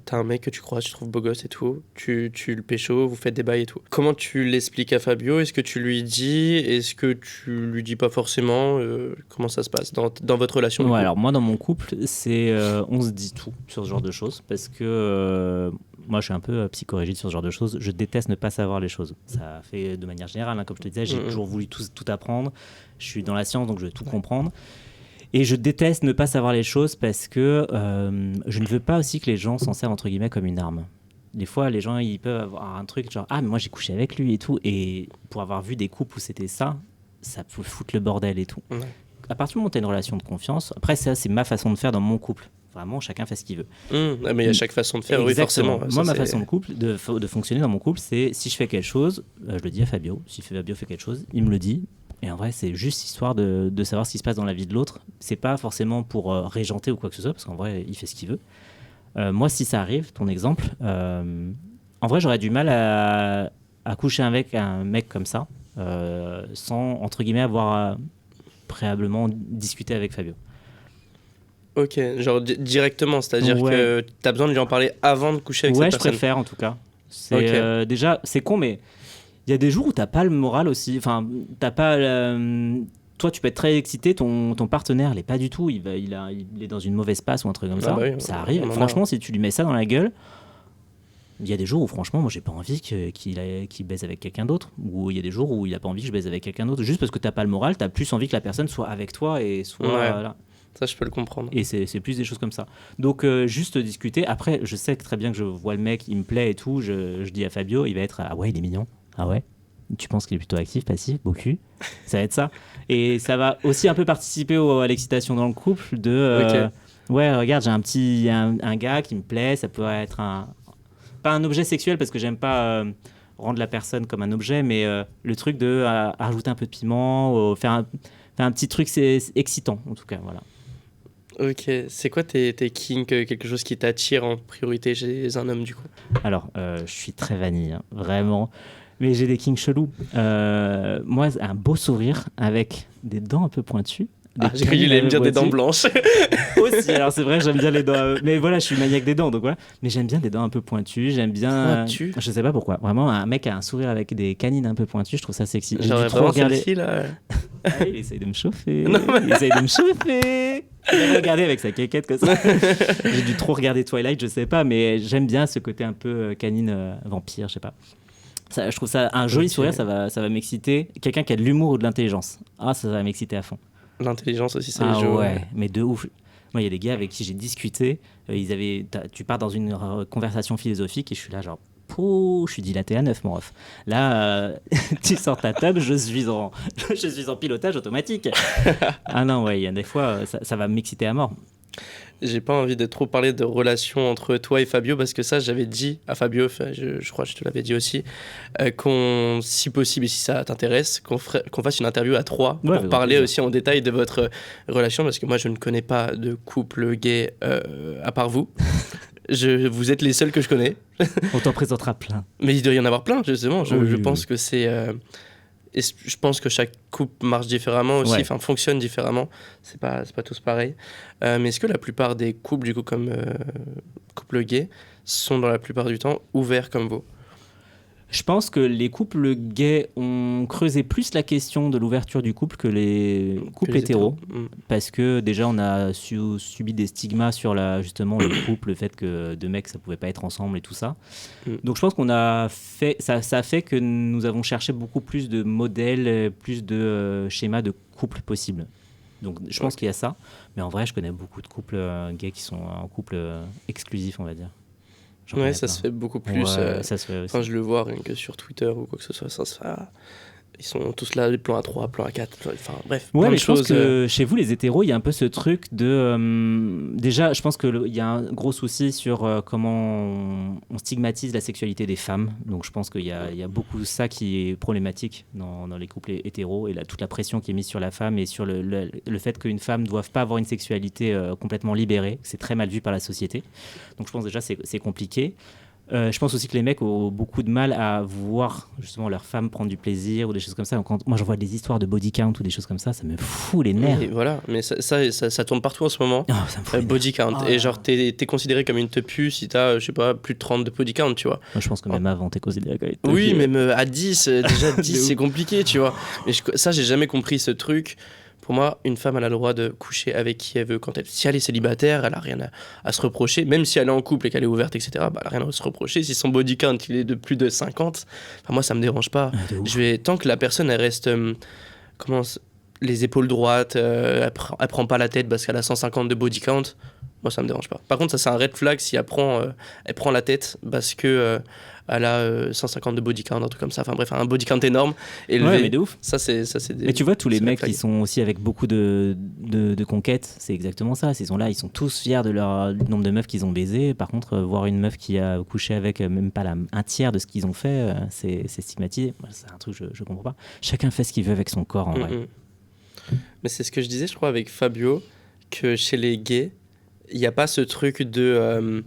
t'as un mec que tu croises, tu trouves beau gosse et tout, tu le pécho, vous faites des bails et tout. Comment tu l'expliques à Fabio ? Est-ce que tu lui dis ? Est-ce que tu lui dis pas forcément ? Comment ça se passe dans votre relation ? Ouais, alors moi, dans mon couple, on se dit tout sur ce genre de choses, parce que moi, je suis un peu psychorigide sur ce genre de choses. Je déteste ne pas savoir les choses. Ça fait de manière générale, hein, comme je te disais, j'ai toujours voulu tout apprendre. Je suis dans la science, donc je veux tout comprendre. Et je déteste ne pas savoir les choses, parce que je ne veux pas aussi que les gens s'en servent entre guillemets comme une arme. Des fois, les gens, ils peuvent avoir un truc genre « Ah, mais moi, j'ai couché avec lui et tout ». Et pour avoir vu des couples où c'était ça peut foutre le bordel et tout. À partir du moment où tu as une relation de confiance, après, ça, c'est ma façon de faire dans mon couple. Vraiment, chacun fait ce qu'il veut. Mais il y a chaque façon de faire, oui, forcément. Moi, ma façon de fonctionner dans mon couple, c'est si je fais quelque chose, je le dis à Fabio. Si Fabio fait quelque chose, il me le dit. Et en vrai, c'est juste histoire de savoir ce qui se passe dans la vie de l'autre. C'est pas forcément pour régenter ou quoi que ce soit, parce qu'en vrai, il fait ce qu'il veut. Moi, si ça arrive, ton exemple, en vrai, j'aurais du mal à coucher avec un mec comme ça, sans, entre guillemets, avoir préalablement discuté avec Fabio. Ok, genre directement, c'est-à-dire que tu as besoin de lui en parler avant de coucher avec cette personne. Ouais, je préfère en tout cas. Déjà, c'est con, mais il y a des jours où t'as pas le moral aussi. Enfin, t'as pas. Toi, tu peux être très excité, ton partenaire l'est pas du tout. Il est dans une mauvaise passe ou un truc comme ça. Oui, ça arrive. Franchement, si tu lui mets ça dans la gueule, il y a des jours où franchement, moi, j'ai pas envie qu'il baise avec quelqu'un d'autre. Ou il y a des jours où il a pas envie que je baise avec quelqu'un d'autre. Juste parce que t'as pas le moral, t'as plus envie que la personne soit avec toi et soit là. Ça, je peux le comprendre. Et c'est plus des choses comme ça. Donc, juste discuter. Après, je sais très bien que je vois le mec, il me plaît et tout. Je dis à Fabio, il va être ah ouais, il est mignon. Ah ouais. Tu penses qu'il est plutôt actif, passif, beaucoup. Ça va être ça. Et ça va aussi un peu participer à l'excitation dans le couple de ouais, regarde, j'ai un gars qui me plaît. Ça pourrait être pas un objet sexuel parce que j'aime pas rendre la personne comme un objet, mais le truc de rajouter un peu de piment, faire un petit truc, c'est excitant en tout cas, voilà. Ok, c'est quoi tes kinks, quelque chose qui t'attire en priorité chez un homme du coup? Alors, je suis très vanille, hein, vraiment, mais j'ai des kinks chelous. Moi, un beau sourire avec des dents un peu pointues. J'ai cru qu'il allait me dire des dents blanches. Aussi, alors c'est vrai, j'aime bien les dents. Mais voilà, je suis maniaque des dents, donc voilà. Mais j'aime bien des dents un peu pointues. J'aime bien. Je sais pas pourquoi. Vraiment, un mec a un sourire avec des canines un peu pointues, je trouve ça sexy. J'aurais trop regardé. Celle-ci, là. Ah, il essaye de me chauffer. Il essaye de me chauffer. Il a regardé avec sa quéquette comme ça. J'ai dû trop regarder Twilight, je sais pas, mais j'aime bien ce côté un peu canine vampire, je sais pas. Ça, je trouve ça un joli sourire, ça va m'exciter. Quelqu'un qui a de l'humour ou de l'intelligence. Ah, ça va m'exciter à fond. L'intelligence aussi, ça les joue. Ouais, mais de ouf. Moi, il y a des gars avec qui j'ai discuté. Tu pars dans une conversation philosophique et je suis là, genre, je suis dilaté à 9, mon ref. Là, tu sors ta table, je suis en pilotage automatique. Ah non, ouais, il y a des fois, ça va m'exciter à mort. J'ai pas envie de trop parler de relations entre toi et Fabio parce que ça, j'avais dit à Fabio, je crois que je te l'avais dit aussi, qu'on, si possible et si ça t'intéresse, qu'on fasse une interview à 3 pour parler aussi en détail de votre relation parce que moi, je ne connais pas de couple gay à part vous. Vous êtes les seuls que je connais. On t'en présentera plein. Mais il doit y en avoir plein, justement. Je pense que c'est... et je pense que chaque couple marche différemment aussi, fonctionne différemment. C'est pas tous pareil. Mais est-ce que la plupart des couples, du coup, comme couples gays, sont dans la plupart du temps ouverts comme vous? Je pense que les couples gays ont creusé plus la question de l'ouverture du couple que les couples hétéros. Parce que déjà, on a subi des stigmas sur justement le couple, le fait que deux mecs, ça pouvait pas être ensemble et tout ça. Donc je pense qu'on a fait... Ça a fait que nous avons cherché beaucoup plus de modèles, plus de schémas de couple possibles. Donc je pense qu'il y a ça. Mais en vrai, je connais beaucoup de couples gays qui sont en couple exclusif, on va dire. Ouais, ça se fait beaucoup plus. Ça se fait aussi. Quand je le vois, rien que sur Twitter ou quoi que ce soit, ça se fait. Ils sont tous là, plan A3, plan A4, enfin bref. Ouais, mais je pense que chez vous, les hétéros, il y a un peu ce truc de... déjà, je pense qu'il y a un gros souci sur comment on stigmatise la sexualité des femmes. Donc je pense qu'il y a beaucoup ça qui est problématique dans les couples hétéros et toute la pression qui est mise sur la femme et sur le fait qu'une femme ne doive pas avoir une sexualité complètement libérée. C'est très mal vu par la société. Donc je pense déjà que c'est compliqué. Je pense aussi que les mecs ont beaucoup de mal à voir justement leur femme prendre du plaisir ou des choses comme ça. Donc, moi, j'en vois des histoires de body count ou des choses comme ça me fout les nerfs. Et voilà, mais ça tourne partout en ce moment. Oh, ça me fout body count. Et genre, t'es considéré comme une tepu si t'as, je sais pas, plus de 30 de body count, tu vois. Moi, je pense que même avant, t'es considéré comme une tepu. Oui, même à 10, déjà 10, c'est compliqué, tu vois. Mais ça, j'ai jamais compris ce truc. Pour moi, une femme, elle a le droit de coucher avec qui elle veut. Si elle est célibataire, elle a rien à se reprocher. Même si elle est en couple et qu'elle est ouverte, etc., elle a rien à se reprocher. Si son body count il est de plus de 50, moi, ça me dérange pas. Tant que la personne, elle reste les épaules droites, elle prend pas la tête parce qu'elle a 150 de body count, moi, ça me dérange pas. Par contre, ça, c'est un red flag si elle prend la tête parce que... elle a 150 de body count, un truc comme ça. Enfin bref, un body count énorme. Élevé. Ouais, mais de ouf. Ça, c'est mais tu vois, tous les mecs qui sont aussi avec beaucoup de conquêtes, c'est exactement ça. Ils sont là, ils sont tous fiers du nombre de meufs qu'ils ont baisé. Par contre, voir une meuf qui a couché avec même pas un tiers de ce qu'ils ont fait, c'est stigmatisé. C'est un truc que je comprends pas. Chacun fait ce qu'il veut avec son corps, en vrai. Mais c'est ce que je disais, je crois, avec Fabio, que chez les gays, il n'y a pas ce truc de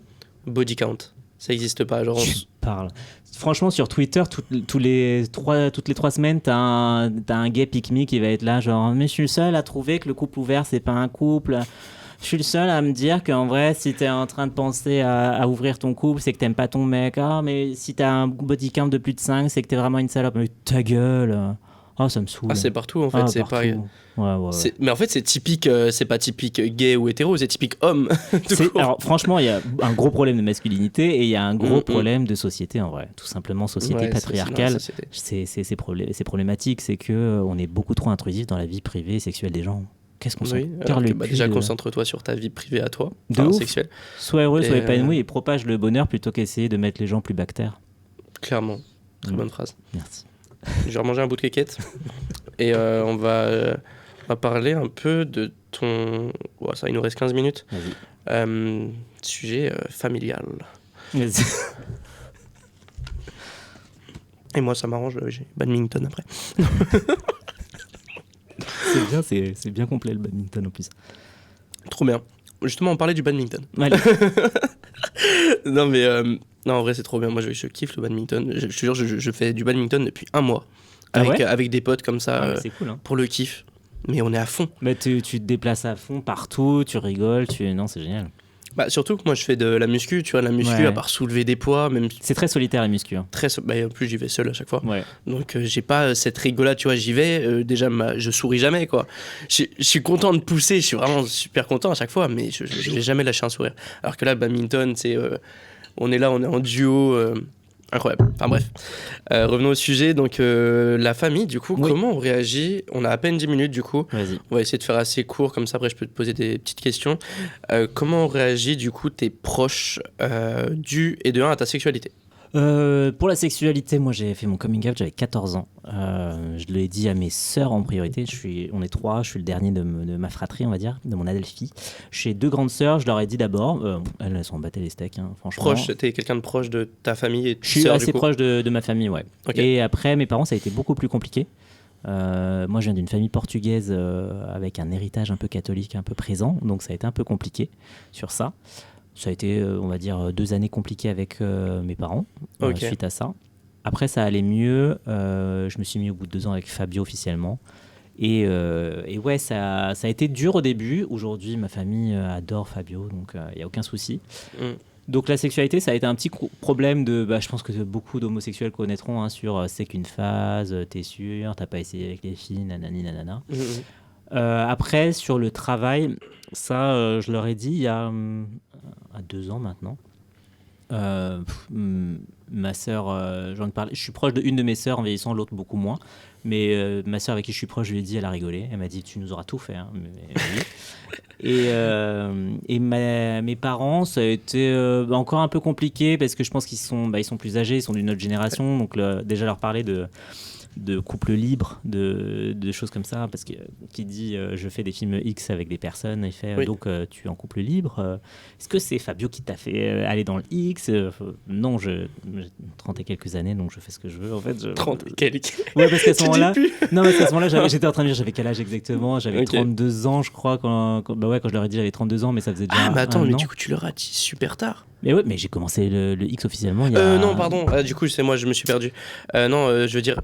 body count. Ça n'existe pas. Genre, parle. Franchement, sur Twitter, toutes les 3 semaines, t'as un gay pick-me qui va être là, genre, mais je suis le seul à trouver que le couple ouvert, c'est pas un couple. Je suis le seul à me dire qu'en vrai, si t'es en train de penser à ouvrir ton couple, c'est que t'aimes pas ton mec. Ah, mais si t'as un body count de plus de 5, c'est que t'es vraiment une salope. Mais ta gueule. Ah, ça me saoule. Ah, c'est partout, en fait. C'est pareil. Ouais. Mais en fait, c'est typique, c'est pas typique gay ou hétéro, c'est typique homme. Alors, franchement, il y a un gros problème de masculinité et il y a un gros problème de société, en vrai. Tout simplement, société patriarcale. C'est problématique, c'est qu'on est beaucoup trop intrusif dans la vie privée et sexuelle des gens. Qu'est-ce qu'on sent déjà, concentre-toi sur ta vie privée à toi, sexuelle. Sois heureux, sois épanoui et propage le bonheur plutôt qu'essayer de mettre les gens plus bactères. Clairement. Très bonne phrase. Merci. Je vais remanger un bout de quéquette et on va parler un peu de ton... ça, il nous reste 15 minutes. Vas-y. Sujet familial. Vas-y. Et moi, ça m'arrange, j'ai badminton après. C'est bien complet le badminton en plus. Trop bien. Justement, on parlait du badminton. Allez. Non, mais en vrai, c'est trop bien. Moi, je kiffe le badminton. Je te jure, je fais du badminton depuis 1 mois. Avec des potes comme ça, c'est cool, hein. Pour le kiff. Mais on est à fond. Mais tu te déplaces à fond partout, tu rigoles, non, c'est génial. Surtout que moi, je fais de la muscu, tu vois, à part soulever des poids, même... C'est très solitaire, la muscu. Hein. En plus, j'y vais seul à chaque fois. Ouais. Donc, j'ai pas cette rigolade, tu vois, j'y vais, déjà, je souris jamais, quoi. Je suis content de pousser, je suis vraiment super content à chaque fois, mais je vais jamais lâcher un sourire. Alors que là, badminton, c'est... on est en duo... incroyable. Enfin bref, revenons au sujet. Donc la famille, du coup, comment on réagit? On a à peine 10 minutes, du coup. Vas-y. On va essayer de faire assez court, comme ça après je peux te poser des petites questions. Comment on réagit, du coup, tes proches à ta sexualité? Pour la sexualité, moi j'ai fait mon coming out, j'avais 14 ans. Je l'ai dit à mes sœurs en priorité. On est 3, je suis le dernier de ma fratrie, on va dire, de mon Adelphi. J'ai 2 grandes sœurs, je leur ai dit d'abord. Elles s'en battaient les steaks, hein, franchement. Proche, t'es quelqu'un de proche de ta famille et je suis sœurs, assez proche de ma famille, ouais. Okay. Et après, mes parents, ça a été beaucoup plus compliqué. Moi, je viens d'une famille portugaise avec un héritage un peu catholique, un peu présent. Donc ça a été un peu compliqué sur ça. Ça a été, on va dire, 2 années compliquées avec mes parents suite à ça. Après, ça allait mieux. Je me suis mis au bout de 2 ans avec Fabio officiellement. Et ouais, ça a été dur au début. Aujourd'hui, ma famille adore Fabio, donc il n'y a aucun souci. Donc la sexualité, ça a été un petit problème je pense que beaucoup d'homosexuels connaîtront, hein, sur c'est qu'une phase, t'es sûr, t'as pas essayé avec les filles, nanani, nanana. Après, sur le travail, ça, je leur ai dit il y a 2 ans maintenant. Ma sœur, j'en ai parlé. Je suis proche d'une de mes sœurs en vieillissant, l'autre beaucoup moins. Mais ma sœur avec qui je suis proche, je lui ai dit, elle a rigolé. Elle m'a dit, tu nous auras tout fait. Hein. Oui. Et mes parents, ça a été encore un peu compliqué parce que je pense qu'ils sont plus âgés, ils sont d'une autre génération. Donc déjà leur parler de couple libre, de choses comme ça, parce que qui dit je fais des films X avec des personnes, il fait donc tu es en couple libre, est-ce que c'est Fabio qui t'a fait aller dans le X? Non, j'ai 30 et quelques années, donc je fais ce que je veux en fait. 30 et quelques. Ouais, parce qu'à ce moment-là, j'étais en train de dire, j'avais quel âge exactement? J'avais 32 ans, je crois, quand je leur ai dit j'avais 32 ans, mais ça faisait déjà mais attends, mais du coup tu leur as dit super tard. Mais j'ai commencé le X officiellement il y a... non, pardon, du coup c'est moi, je me suis perdu. Non, je veux dire,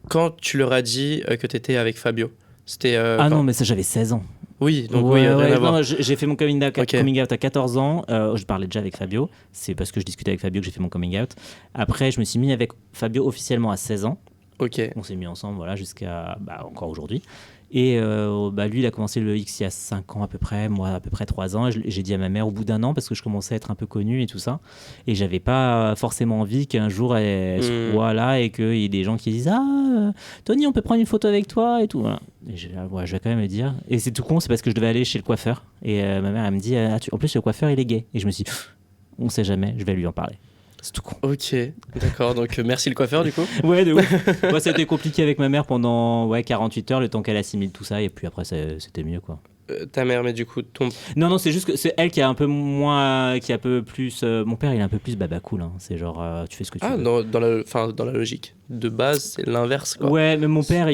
quand tu leur as dit que tu étais avec Fabio, c'était... non, mais ça, j'avais 16 ans. Oui, donc rien à voir. Non, j'ai fait mon coming out à 14 ans. Je parlais déjà avec Fabio. C'est parce que je discutais avec Fabio que j'ai fait mon coming out. Après, je me suis mis avec Fabio officiellement à 16 ans. Ok. On s'est mis ensemble, voilà, jusqu'à encore aujourd'hui. Et lui, il a commencé le X il y a 5 ans à peu près, moi à peu près 3 ans. Et j'ai dit à ma mère au bout d'1 an, parce que je commençais à être un peu connu et tout ça. Et j'avais pas forcément envie qu'un jour elle soit là et qu'il y ait des gens qui disent Tony, on peut prendre une photo avec toi et tout. Voilà. Et je vais quand même le dire. Et c'est tout con, c'est parce que je devais aller chez le coiffeur. Et ma mère, elle me dit en plus, le coiffeur, il est gay. Et je me suis dit, on sait jamais, je vais lui en parler. C'est tout con. Ok, d'accord. Donc merci le coiffeur du coup. Ouais, de ouf. Moi, ça a été compliqué avec ma mère pendant 48 heures, le temps qu'elle assimile tout ça, et puis après c'était mieux quoi. Ta mère, mais du coup Non, c'est juste que c'est elle qui a un peu moins, qui a un peu plus. Mon père, il est un peu plus baba cool. Hein. C'est genre tu fais ce que tu veux. Dans la logique de base, c'est l'inverse quoi. Ouais, mais mon père,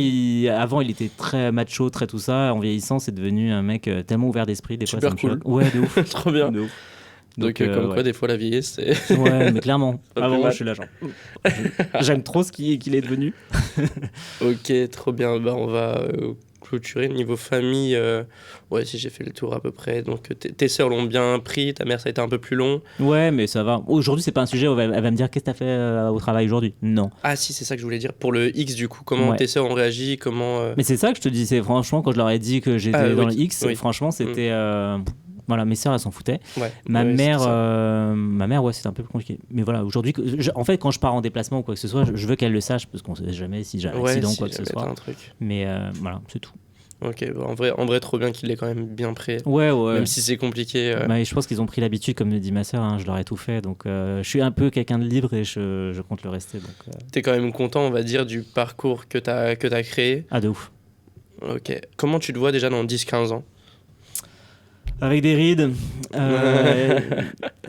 avant, il était très macho, très tout ça. En vieillissant, c'est devenu un mec tellement ouvert d'esprit. Des super fois, cool. Ouais, de ouf. Trop bien. De ouf. Donc quoi, des fois la vieillesse, c'est... Ouais, mais clairement. Avant, je suis là, genre... J'aime trop ce qu'il est devenu. Ok, trop bien. On va clôturer. Niveau famille, si j'ai fait le tour à peu près. Donc tes sœurs l'ont bien pris, ta mère, ça a été un peu plus long. Ouais, mais ça va. Aujourd'hui, c'est pas un sujet où elle va me dire, qu'est-ce que t'as fait au travail aujourd'hui? Non. Ah si, c'est ça que je voulais dire. Pour le X, du coup, comment tes sœurs ont réagi? Mais c'est ça que je te dis. C'est franchement, quand je leur ai dit que j'étais dans le X, franchement, c'était... Voilà, mes sœurs, elles s'en foutaient. Ma mère, c'était un peu plus compliqué. Mais voilà, aujourd'hui, en fait, quand je pars en déplacement ou quoi que ce soit, je veux qu'elle le sache, parce qu'on sait jamais si j'ai un accident ou quoi que ce soit. Mais voilà, c'est tout. Ok, en vrai, trop bien qu'il l'ait quand même bien prêt. Ouais. Même si c'est compliqué. Bah, je pense qu'ils ont pris l'habitude, comme me dit ma sœur, hein, je leur ai tout fait. Donc, je suis un peu quelqu'un de libre et je compte le rester. T'es quand même content, on va dire, du parcours que t'as créé. Ah, de ouf. Ok. Comment tu te vois déjà dans 10-15 ans ? Avec des rides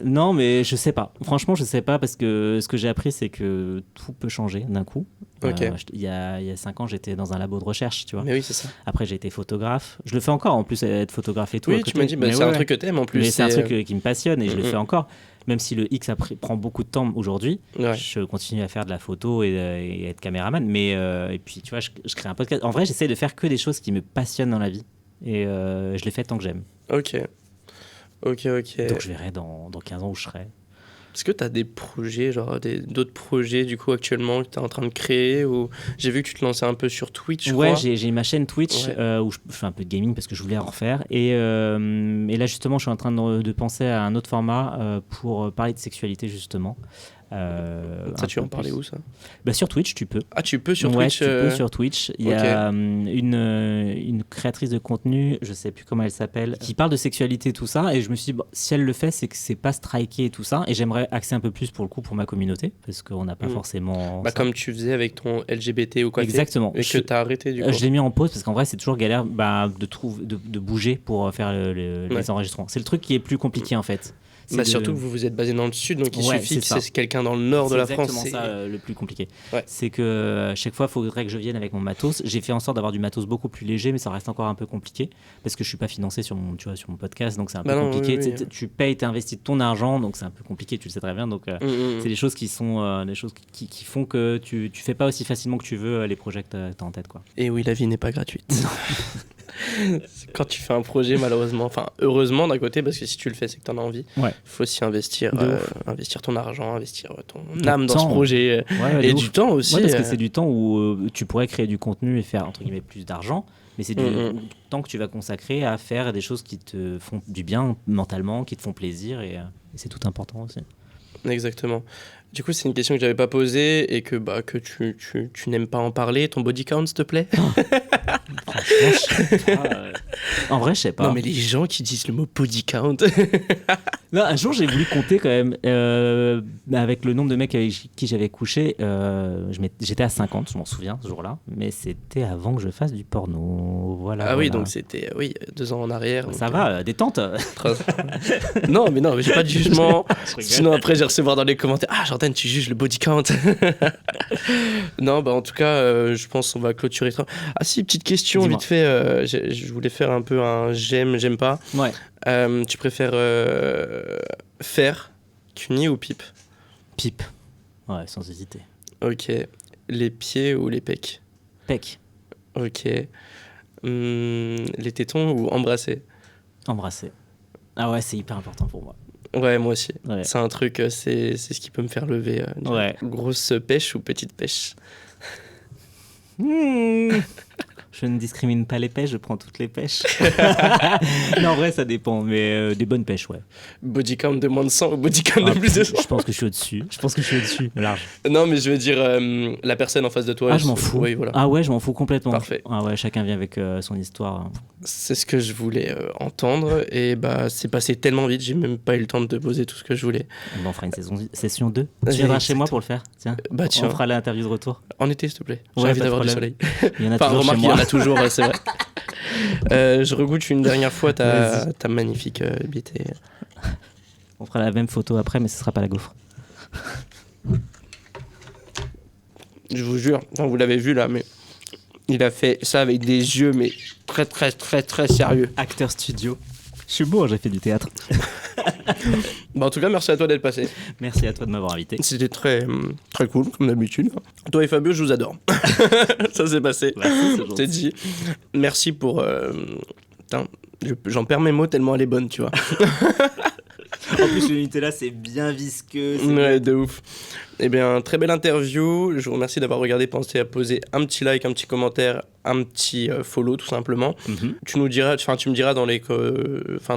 Non, mais je sais pas. Franchement, je sais pas parce que ce que j'ai appris, c'est que tout peut changer d'un coup. Okay. Il y a 5 ans, j'étais dans un labo de recherche, tu vois. Mais oui, c'est ça. Après, j'ai été photographe. Je le fais encore, en plus, être photographe et tout. Oui, tu m'as dit, c'est un truc que t'aimes en plus. Mais c'est un truc qui me passionne et je le fais encore. Même si le X prend beaucoup de temps aujourd'hui, je continue à faire de la photo et être caméraman. Mais et puis, tu vois, je crée un podcast. En vrai, j'essaie de faire que des choses qui me passionnent dans la vie. Et je les fais tant que j'aime. Ok. Donc je verrai dans 15 ans où je serai. Est-ce que tu as des projets, genre d'autres projets du coup actuellement que tu es en train de créer ou... J'ai vu que tu te lançais un peu sur Twitch, je crois. Ouais, j'ai ma chaîne Twitch où je fais un peu de gaming parce que je voulais en refaire. Et là justement, je suis en train de penser à un autre format pour parler de sexualité justement. Ça, tu en parlais où ça ? Bah, sur Twitch, tu peux. Ah, tu peux sur Twitch. Tu peux sur Twitch. Il y a une créatrice de contenu, je sais plus comment elle s'appelle, qui parle de sexualité, tout ça. Et je me suis dit, si elle le fait, c'est que c'est pas striké et tout ça. Et j'aimerais axer un peu plus pour le coup pour ma communauté, parce qu'on n'a pas forcément. Comme tu faisais avec ton LGBT ou quoi. Exactement. Et que tu as arrêté du coup. Je l'ai mis en pause parce qu'en vrai, c'est toujours galère de bouger pour faire les enregistrements. C'est le truc qui est plus compliqué en fait. Surtout que vous êtes basé dans le sud, donc il suffit que c'est quelqu'un dans le nord de la France. C'est exactement ça le plus compliqué. C'est que chaque fois, il faudrait que je vienne avec mon matos. J'ai fait en sorte d'avoir du matos beaucoup plus léger, mais ça reste encore un peu compliqué parce que je suis pas financé sur mon podcast, donc c'est un peu compliqué. Oui. Tu payes, tu investis ton argent, donc c'est un peu compliqué, tu le sais très bien. Donc c'est des choses qui sont des choses qui font que tu fais pas aussi facilement que tu veux les projets que tu as en tête, quoi. Et oui, la vie n'est pas gratuite. Quand tu fais un projet, malheureusement, enfin heureusement d'un côté, parce que si tu le fais, c'est que tu en as envie. Il faut aussi investir ton argent, investir ton âme dans ce projet et du temps aussi. Parce que c'est du temps où tu pourrais créer du contenu et faire entre guillemets plus d'argent, mais c'est du temps que tu vas consacrer à faire des choses qui te font du bien mentalement, qui te font plaisir et c'est tout important aussi. Exactement. Du coup, c'est une question que j'avais pas posée et que tu n'aimes pas en parler. Ton body count, s'il te plaît ? Franchement, je sais pas. En vrai, je sais pas. Non, mais les gens qui disent le mot body count. Non, un jour, j'ai voulu compter quand même. Avec le nombre de mecs avec qui j'avais couché, j'étais à 50, je m'en souviens, ce jour-là. Mais c'était avant que je fasse du porno. Voilà. Oui, donc c'était 2 ans en arrière. Ça va, détente. Non, mais j'ai pas de jugement. Sinon, après, j'ai recevoir dans les commentaires. Ah, Jordan, tu juges le body count. Non, en tout cas, je pense qu'on va clôturer. Ah si, petite question. Dis-moi. Vite fait. Je voulais faire un peu un j'aime pas. Ouais. Tu préfères faire cuni ou pipe ? Pipe. Ouais, sans hésiter. Ok. Les pieds ou les pecs ? Pecs. Ok. Les tétons ou embrasser ? Embrasser. Ah ouais, c'est hyper important pour moi. Ouais, moi aussi. Ouais. C'est un truc, c'est ce qui peut me faire lever. Grosse pêche ou petite pêche ? Je ne discrimine pas les pêches, je prends toutes les pêches. Non, en vrai, ça dépend, mais des bonnes pêches, ouais. Body count de moins de 100 ou body count de plus de 100 ? Je pense que je suis au-dessus. Large. Non, mais je veux dire, la personne en face de toi. Ah, je m'en fous. Oui, voilà. Ah ouais, je m'en fous complètement. Parfait. Ah ouais, chacun vient avec son histoire. C'est ce que je voulais entendre. Et c'est passé tellement vite, j'ai même pas eu le temps de te poser tout ce que je voulais. On fera une session 2. Tu viendras chez moi pour le faire. Tiens, on fera l'interview de retour. En été, s'il te plaît. J'ai envie d'avoir du soleil. Il y en a toujours chez moi. Il y en a toujours, c'est vrai. Je regoute une dernière fois ta magnifique bite. On fera la même photo après, mais ce sera pas la gaufre. Je vous jure, vous l'avez vu là, mais il a fait ça avec des yeux, mais très très très très sérieux. Acteur studio. Je suis beau, j'ai fait du théâtre. En tout cas, merci à toi d'être passé. Merci à toi de m'avoir invité. C'était très, très cool, comme d'habitude. Toi et Fabio, je vous adore. Ça s'est passé. Je t'ai dit. Merci pour... j'en perds mes mots tellement elle est bonne, tu vois. En plus, le Nutella, c'est bien visqueux. Ouais, de ouf. Eh bien, très belle interview. Je vous remercie d'avoir regardé. Pensez à poser un petit like, un petit commentaire, un petit follow, tout simplement. Tu me diras dans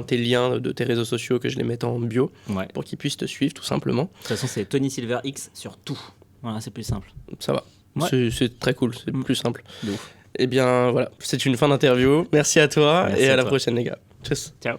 tes liens de tes réseaux sociaux que je les mette en bio pour qu'ils puissent te suivre, tout simplement. De toute façon, c'est Tony Silver X sur tout. Voilà, c'est plus simple. Ça va. Ouais. C'est très cool, c'est plus simple. De ouf. Eh bien, voilà, c'est une fin d'interview. Merci à toi. Merci et à la toi. prochaine, les gars. Tchuss. Ciao.